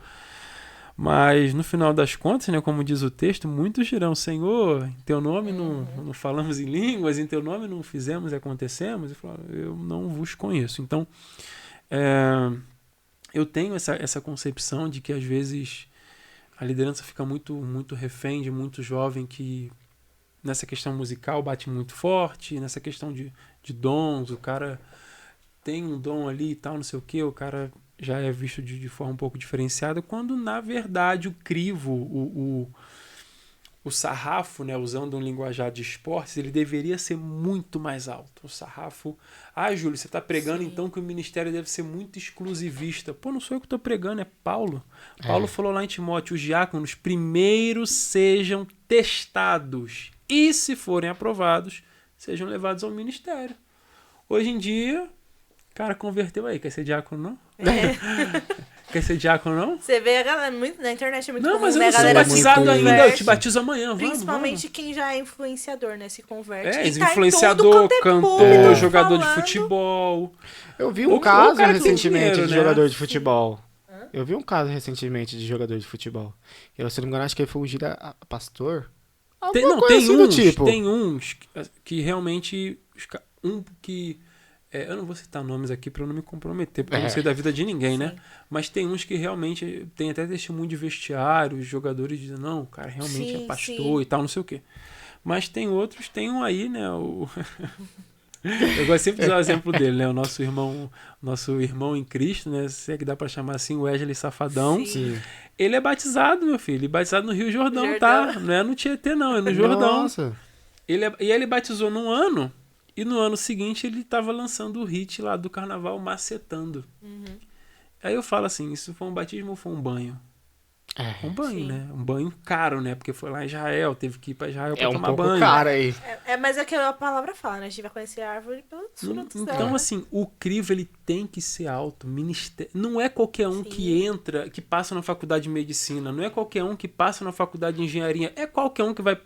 Mas no final das contas, né, como diz o texto, muitos dirão: Senhor, em teu nome não falamos em línguas, em teu nome não fizemos e acontecemos. Eu não vos conheço. Então, eu tenho essa concepção de que às vezes a liderança fica muito, muito refém de muito jovem que nessa questão musical bate muito forte, nessa questão de dons, o cara tem um dom ali e tal, não sei o que, o cara já é visto de forma um pouco diferenciada, quando na verdade o crivo, o sarrafo, né, usando um linguajar de esportes, ele deveria ser muito mais alto. O sarrafo... Júlio, você está pregando então que o ministério deve ser muito exclusivista. Pô, não sou eu que estou pregando, é Paulo. Paulo falou lá em Timóteo: os diáconos primeiro sejam testados e, se forem aprovados, sejam levados ao ministério. Hoje em dia, o cara converteu aí. Quer ser diácono, não? Quer ser diácono, não?
Você vê a galera na internet é muito
não,
comum,
mas eu
né?
não
A
sou
galera
batizado
se
ainda, eu
converte.
te batizo amanhã. Vamos,
Principalmente
vamos.
quem já é influenciador, né? Se converte.
É,
E tá em
influenciador,
tudo quanto é
cantor,
público
jogador de
falando.
futebol.
Eu vi
Ou
um caso
cara que tem
recentemente
dinheiro,
de
né?
jogador de futebol. Eu vi um caso recentemente de jogador de futebol. Eu, se não me engano, acho que ele foi ungir a pastor. Alguma coisa assim do tipo.
Tem uns que realmente... eu não vou citar nomes aqui para eu não me comprometer, porque eu não sei da vida de ninguém, né? Mas tem uns que realmente tem até testemunho de vestiário, os jogadores dizem: não, o cara realmente é pastor e tal, não sei o quê. Mas tem outros, tem um aí, né? Eu gosto sempre de usar o exemplo dele, né? O nosso irmão em Cristo, né? Se é que dá pra chamar assim, o Wesley Safadão.
Sim.
Ele é batizado, meu filho. Batizado no Rio Jordão, tá? Não é no Tietê, não. É no Jordão.
Nossa.
E ele batizou num ano, e no ano seguinte ele tava lançando o hit lá do carnaval, Macetando. Aí eu falo assim: isso foi um batismo ou foi um banho? Um banho, né? Um banho caro, né? Porque foi lá em Israel, teve que ir pra Israel pra tomar banho.
É um pouco caro aí.
Mas é que a palavra fala, né? A gente vai conhecer a árvore pelos frutos dela.
Então, assim, o crivo ele tem que ser alto. Não é qualquer um que entra, que passa na faculdade de medicina. Não é qualquer um que passa na faculdade de engenharia. É qualquer um que vai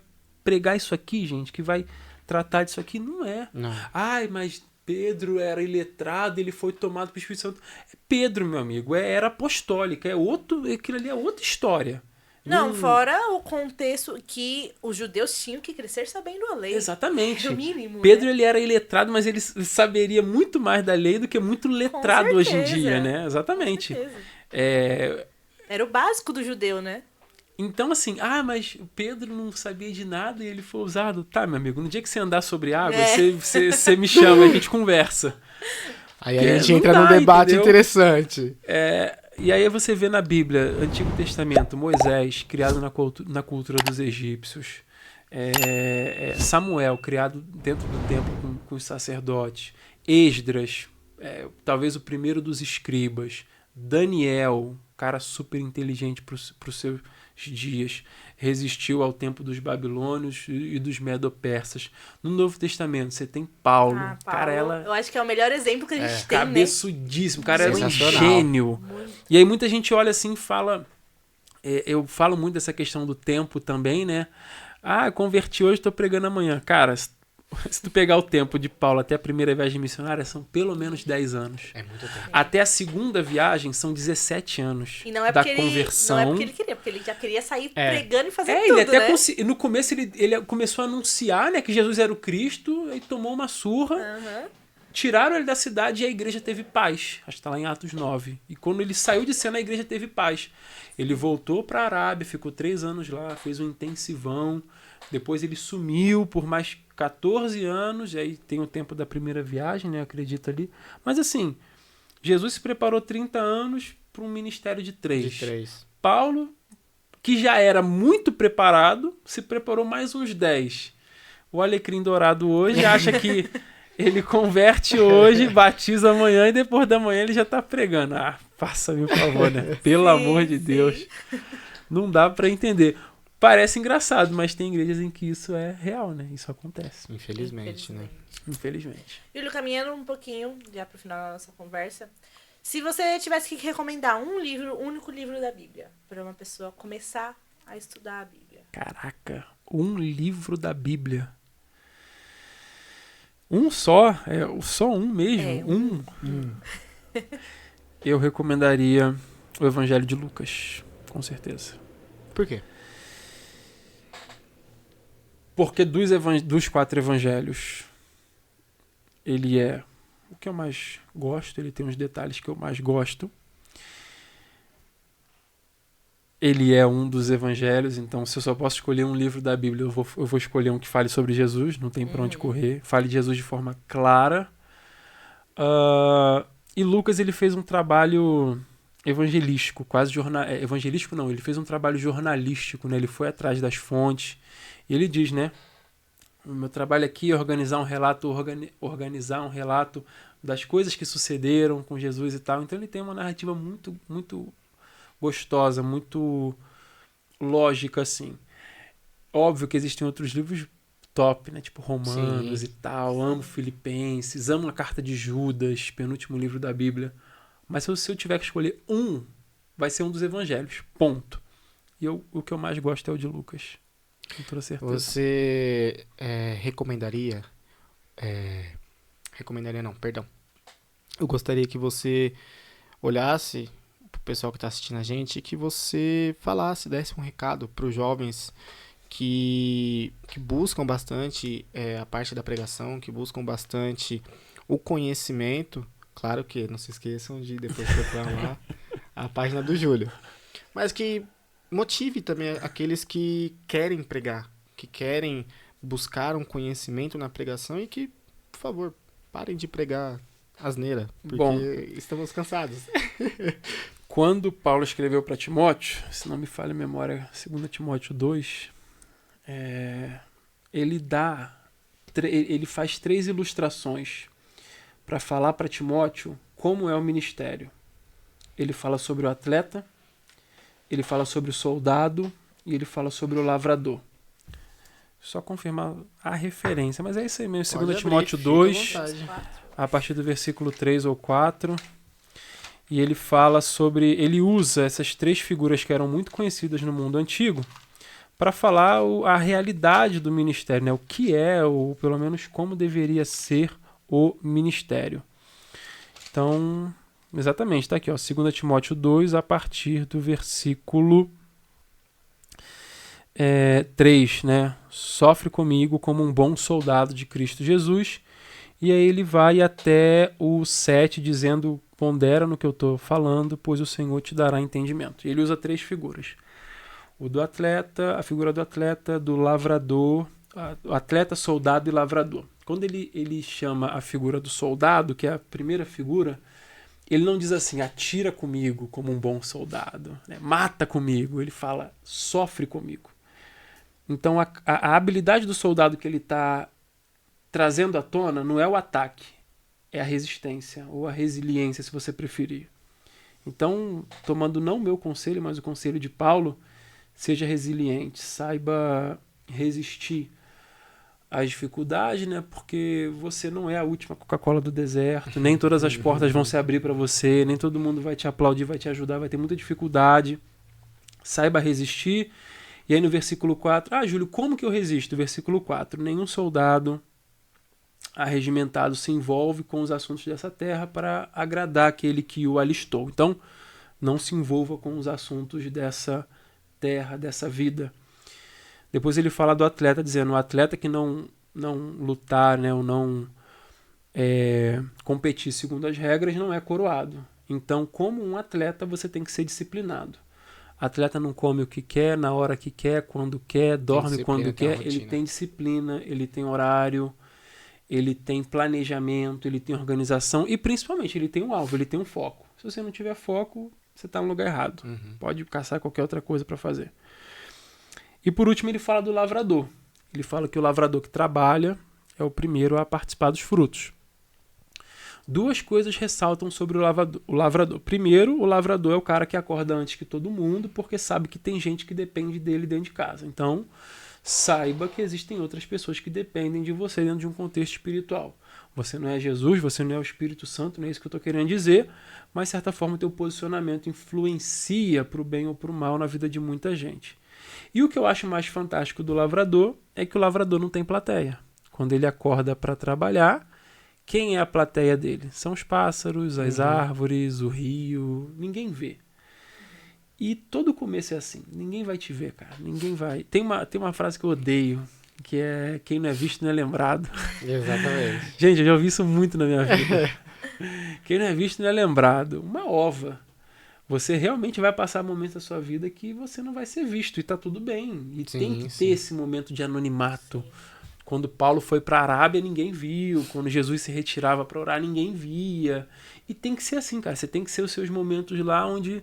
pregar isso aqui, gente, que vai tratar disso aqui. Não é.
Não.
Mas Pedro era iletrado, ele foi tomado pelo Espírito Santo. Pedro, meu amigo, era apostólica, aquilo ali é outra história.
Não, fora o contexto que os judeus tinham que crescer sabendo a lei.
Exatamente.
É o mínimo,
Pedro,
né?
ele era iletrado, mas ele saberia muito mais da lei do que muito letrado hoje em dia, né? Exatamente.
Com certeza. Era o básico do judeu, né?
Então, assim, mas Pedro não sabia de nada e ele foi usado. Tá, meu amigo, no dia que você andar sobre água, você me chama e a gente conversa.
Aí a gente entra num debate interessante.
E aí você vê na Bíblia, Antigo Testamento, Moisés, criado na cultura dos egípcios. Samuel, criado dentro do templo com os sacerdotes. Esdras, talvez o primeiro dos escribas. Daniel, cara super inteligente para os seus dias, resistiu ao tempo dos babilônios e dos medo-persas. No Novo Testamento você tem Paulo. Cara,
eu acho que é o melhor exemplo que a gente tem,
cabeçudíssimo, cara, era um gênio. Muito. E aí muita gente olha assim e fala, eu falo muito dessa questão do tempo também, né? Converti hoje, tô pregando amanhã. Cara, se tu pegar o tempo de Paulo até a primeira viagem missionária, são pelo menos 10 anos. É muito tempo. Até a segunda viagem são 17 anos da conversão.
Não é porque ele queria, porque ele já queria sair pregando e fazer tudo,
ele até
né?
No começo ele começou a anunciar, né, que Jesus era o Cristo, e tomou uma surra. Tiraram ele da cidade e a igreja teve paz. Acho que está lá em Atos 9. E quando ele saiu de cena, a igreja teve paz. Ele voltou para a Arábia, ficou 3 anos lá, fez um intensivão. Depois ele sumiu por mais 14 anos, e aí tem o tempo da primeira viagem, né? Acredito ali. Mas assim, Jesus se preparou 30 anos para um ministério de 3. Paulo, que já era muito preparado, se preparou mais uns 10. O Alecrim Dourado hoje acha que ele converte hoje, batiza amanhã e depois da manhã ele já está pregando. Faça-me o favor, né? Pelo amor de Deus. Não dá para entender. Parece engraçado, mas tem igrejas em que isso é real, né? Isso acontece.
Infelizmente, né?
Infelizmente.
Júlio, caminhando um pouquinho, já pro final da nossa conversa. Se você tivesse que recomendar um único livro da Bíblia, para uma pessoa começar a estudar a Bíblia.
Caraca, um livro da Bíblia. Um só? Só um mesmo? Eu recomendaria o Evangelho de Lucas, com certeza.
Por quê?
Porque dos 4 evangelhos, ele é o que eu mais gosto, ele tem uns detalhes que eu mais gosto. Ele é um dos evangelhos, então se eu só posso escolher um livro da Bíblia, eu vou escolher um que fale sobre Jesus, não tem pra onde correr. Fale de Jesus de forma clara. E Lucas, ele fez um trabalho evangelístico, evangelístico não, ele fez um trabalho jornalístico, né? Ele foi atrás das fontes. E ele diz, né? O meu trabalho aqui é organizar um relato das coisas que sucederam com Jesus e tal. Então ele tem uma narrativa muito, muito gostosa, muito lógica, assim. Óbvio que existem outros livros top, né? Tipo Romanos e tal. Amo Filipenses, amo a Carta de Judas, penúltimo livro da Bíblia. Mas se eu tiver que escolher vai ser um dos evangelhos. Ponto. E o que eu mais gosto é o de Lucas. Com toda certeza.
Você recomendaria... recomendaria não, perdão. Eu gostaria que você olhasse pro pessoal que está assistindo a gente e que você desse um recado para os jovens que buscam bastante a parte da pregação, que buscam bastante o conhecimento. Claro que não se esqueçam de depois procurar lá a página do Júlio. Mas que motive também aqueles que querem pregar, que querem buscar um conhecimento na pregação e que, por favor, parem de pregar asneira, porque estamos cansados.
Quando Paulo escreveu para Timóteo, se não me falha a memória, 2 Timóteo 2, ele faz 3 ilustrações para falar para Timóteo como é o ministério. Ele fala sobre o atleta, ele fala sobre o soldado e ele fala sobre o lavrador. Só confirmar a referência, mas é isso aí mesmo. 2 Timóteo 2, a partir do versículo 3 ou 4. E ele fala sobre... Ele usa essas 3 figuras que eram muito conhecidas no mundo antigo para falar a realidade do ministério, né? O que é, ou pelo menos como deveria ser o ministério. Então, exatamente, está aqui, ó, 2 Timóteo 2, a partir do versículo 3, né? Sofre comigo como um bom soldado de Cristo Jesus. E aí ele vai até o 7, dizendo, pondera no que eu estou falando, pois o Senhor te dará entendimento. E ele usa 3 figuras. O do atleta, a figura do atleta, do lavrador, o atleta, soldado e lavrador. Quando ele chama a figura do soldado, que é a primeira figura, ele não diz assim, atira comigo como um bom soldado, né? Mata comigo. Ele fala, sofre comigo. Então a habilidade do soldado que ele está trazendo à tona não é o ataque, é a resistência, ou a resiliência, se você preferir. Então, tomando não o meu conselho, mas o conselho de Paulo, seja resiliente, saiba resistir às dificuldades, né? Porque você não é a última Coca-Cola do deserto, nem todas as portas vão se abrir para você, nem todo mundo vai te aplaudir, vai te ajudar, vai ter muita dificuldade. Saiba resistir. E aí no versículo 4, Júlio, como que eu resisto? Versículo 4, nenhum soldado arregimentado se envolve com os assuntos dessa terra para agradar aquele que o alistou. Então, não se envolva com os assuntos dessa terra, dessa vida. Depois ele fala do atleta, dizendo, o atleta que não lutar, né, ou não competir segundo as regras, não é coroado. Então, como um atleta, você tem que ser disciplinado. Atleta não come o que quer, na hora que quer, quando quer, dorme quando quer. Ele tem disciplina, ele tem horário, ele tem planejamento, ele tem organização e, principalmente, ele tem um alvo, ele tem um foco. Se você não tiver foco, você está no lugar errado. Pode caçar qualquer outra coisa para fazer. E, por último, ele fala do lavrador. Ele fala que o lavrador que trabalha é o primeiro a participar dos frutos. 2 coisas ressaltam sobre o lavrador. Primeiro, o lavrador é o cara que acorda antes que todo mundo, porque sabe que tem gente que depende dele dentro de casa. Então, saiba que existem outras pessoas que dependem de você dentro de um contexto espiritual. Você não é Jesus, você não é o Espírito Santo, não é isso que eu estou querendo dizer, mas, de certa forma, o teu posicionamento influencia para o bem ou para o mal na vida de muita gente. E o que eu acho mais fantástico do lavrador é que o lavrador não tem plateia. Quando ele acorda para trabalhar, quem é a plateia dele? São os pássaros, as árvores, o rio, ninguém vê. E todo começo é assim, ninguém vai te ver, cara, ninguém vai. Tem uma frase que eu odeio, que é quem não é visto não é lembrado.
Exatamente.
Gente, eu já ouvi isso muito na minha vida. Quem não é visto não é lembrado. Uma ova. Você realmente vai passar momentos da sua vida que você não vai ser visto e tá tudo bem. E
Sim,
tem que
sim.
ter esse momento de anonimato. Quando Paulo foi para a Arábia, ninguém viu. Quando Jesus se retirava para orar, ninguém via. E tem que ser assim, cara. Você tem que ser os seus momentos lá onde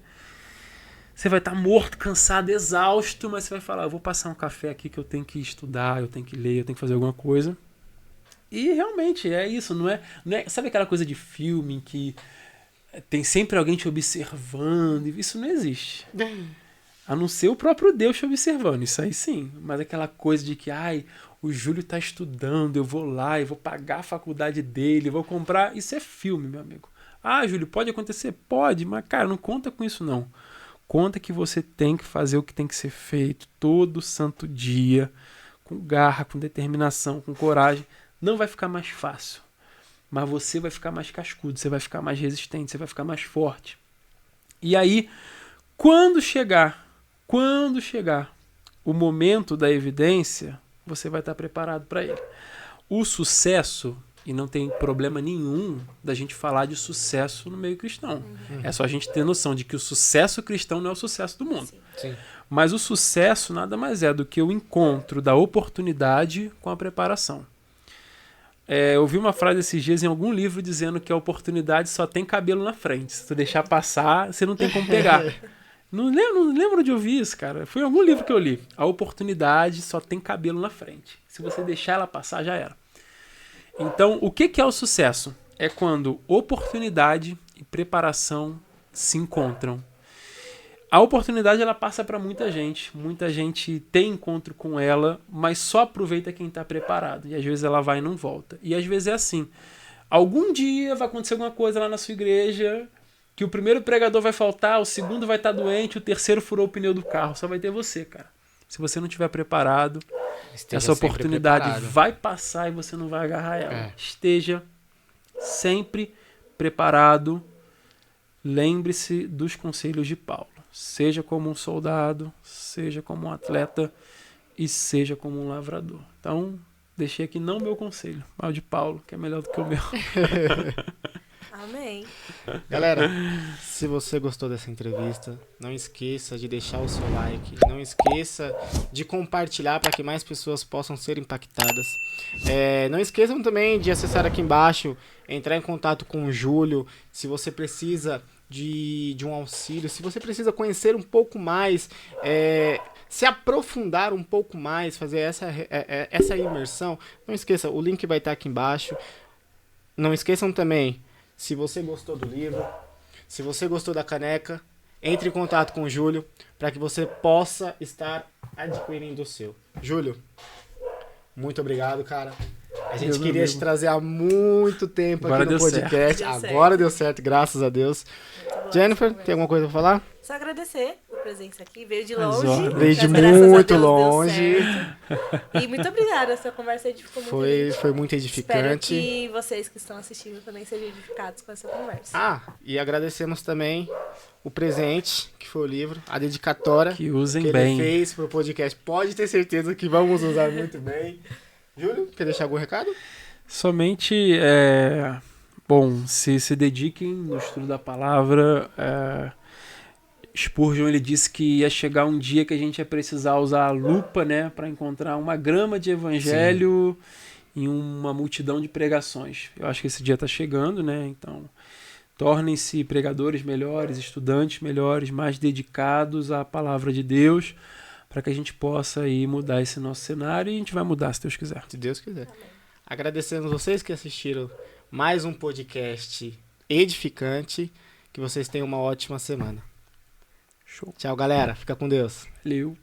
você vai estar morto, cansado, exausto, mas você vai falar, eu vou passar um café aqui que eu tenho que estudar, eu tenho que ler, eu tenho que fazer alguma coisa. E realmente é isso, não é... Sabe aquela coisa de filme em que tem sempre alguém te observando? Isso não existe. A não ser o próprio Deus te observando, isso aí sim. Mas aquela coisa de que, o Júlio está estudando, eu vou lá, eu vou pagar a faculdade dele, eu vou comprar... Isso é filme, meu amigo. Júlio, pode acontecer? Pode, mas, cara, não conta com isso, não. Conta que você tem que fazer o que tem que ser feito todo santo dia, com garra, com determinação, com coragem. Não vai ficar mais fácil, mas você vai ficar mais cascudo, você vai ficar mais resistente, você vai ficar mais forte. E aí, quando chegar o momento da evidência, você vai estar preparado para ele. O sucesso, e não tem problema nenhum da gente falar de sucesso no meio cristão. É só a gente ter noção de que o sucesso cristão não é o sucesso do mundo.
Sim.
Mas o sucesso nada mais é do que o encontro da oportunidade com a preparação. Eu vi uma frase esses dias em algum livro dizendo que a oportunidade só tem cabelo na frente. Se tu deixar passar, você não tem como pegar. Não lembro de ouvir isso, cara. Foi em algum livro que eu li. A oportunidade só tem cabelo na frente. Se você deixar ela passar, já era. Então, o que é o sucesso? É quando oportunidade e preparação se encontram. A oportunidade ela passa para muita gente tem encontro com ela, mas só aproveita quem está preparado. E às vezes ela vai e não volta. E às vezes é assim. Algum dia vai acontecer alguma coisa lá na sua igreja que o primeiro pregador vai faltar, o segundo vai estar doente, o terceiro furou o pneu do carro. Só vai ter você, cara. Se você não estiver preparado, essa oportunidade vai passar e você não vai agarrar ela. Esteja sempre preparado. Lembre-se dos conselhos de Paulo. Seja como um soldado, seja como um atleta e seja como um lavrador. Então, deixei aqui não o meu conselho, mas o de Paulo, que é melhor do que o meu.
Amém.
Galera, se você gostou dessa entrevista, não esqueça de deixar o seu like, não esqueça de compartilhar para que mais pessoas possam ser impactadas. Não esqueçam também de acessar aqui embaixo, entrar em contato com o Júlio, se você precisa de um auxílio, se você precisa conhecer um pouco mais, se aprofundar um pouco mais, fazer essa imersão, não esqueça, o link vai estar aqui embaixo. Não esqueçam também, se você gostou do livro, se você gostou da caneca, entre em contato com o Júlio para que você possa estar adquirindo o seu. Júlio, muito obrigado, cara. A gente queria te trazer há muito tempo aqui no podcast. Agora deu certo, graças a Deus. Jennifer, tem alguma coisa pra falar?
Só agradecer a presença aqui. Veio de longe.
Veio de muito longe.
E muito obrigada. Essa conversa edificou muito.
Foi muito edificante.
Espero que vocês que estão assistindo também sejam edificados com essa conversa.
E agradecemos também o presente, que foi o livro, a dedicatória
que usem
que
bem.
Ele fez pro podcast. Pode ter certeza que vamos usar muito bem. Júlio, quer deixar algum recado?
Somente, se dediquem no estudo da palavra. Spurgeon, ele disse que ia chegar um dia que a gente ia precisar usar a lupa, né, para encontrar uma grama de evangelho em uma multidão de pregações. Eu acho que esse dia está chegando, né? Então, tornem-se pregadores melhores, estudantes melhores, mais dedicados à palavra de Deus, para que a gente possa aí mudar esse nosso cenário, e a gente vai mudar, se Deus quiser.
Se Deus quiser. Amém. Agradecemos vocês que assistiram mais um podcast edificante. Que vocês tenham uma ótima semana.
Show.
Tchau, galera. Fica com Deus.
Valeu.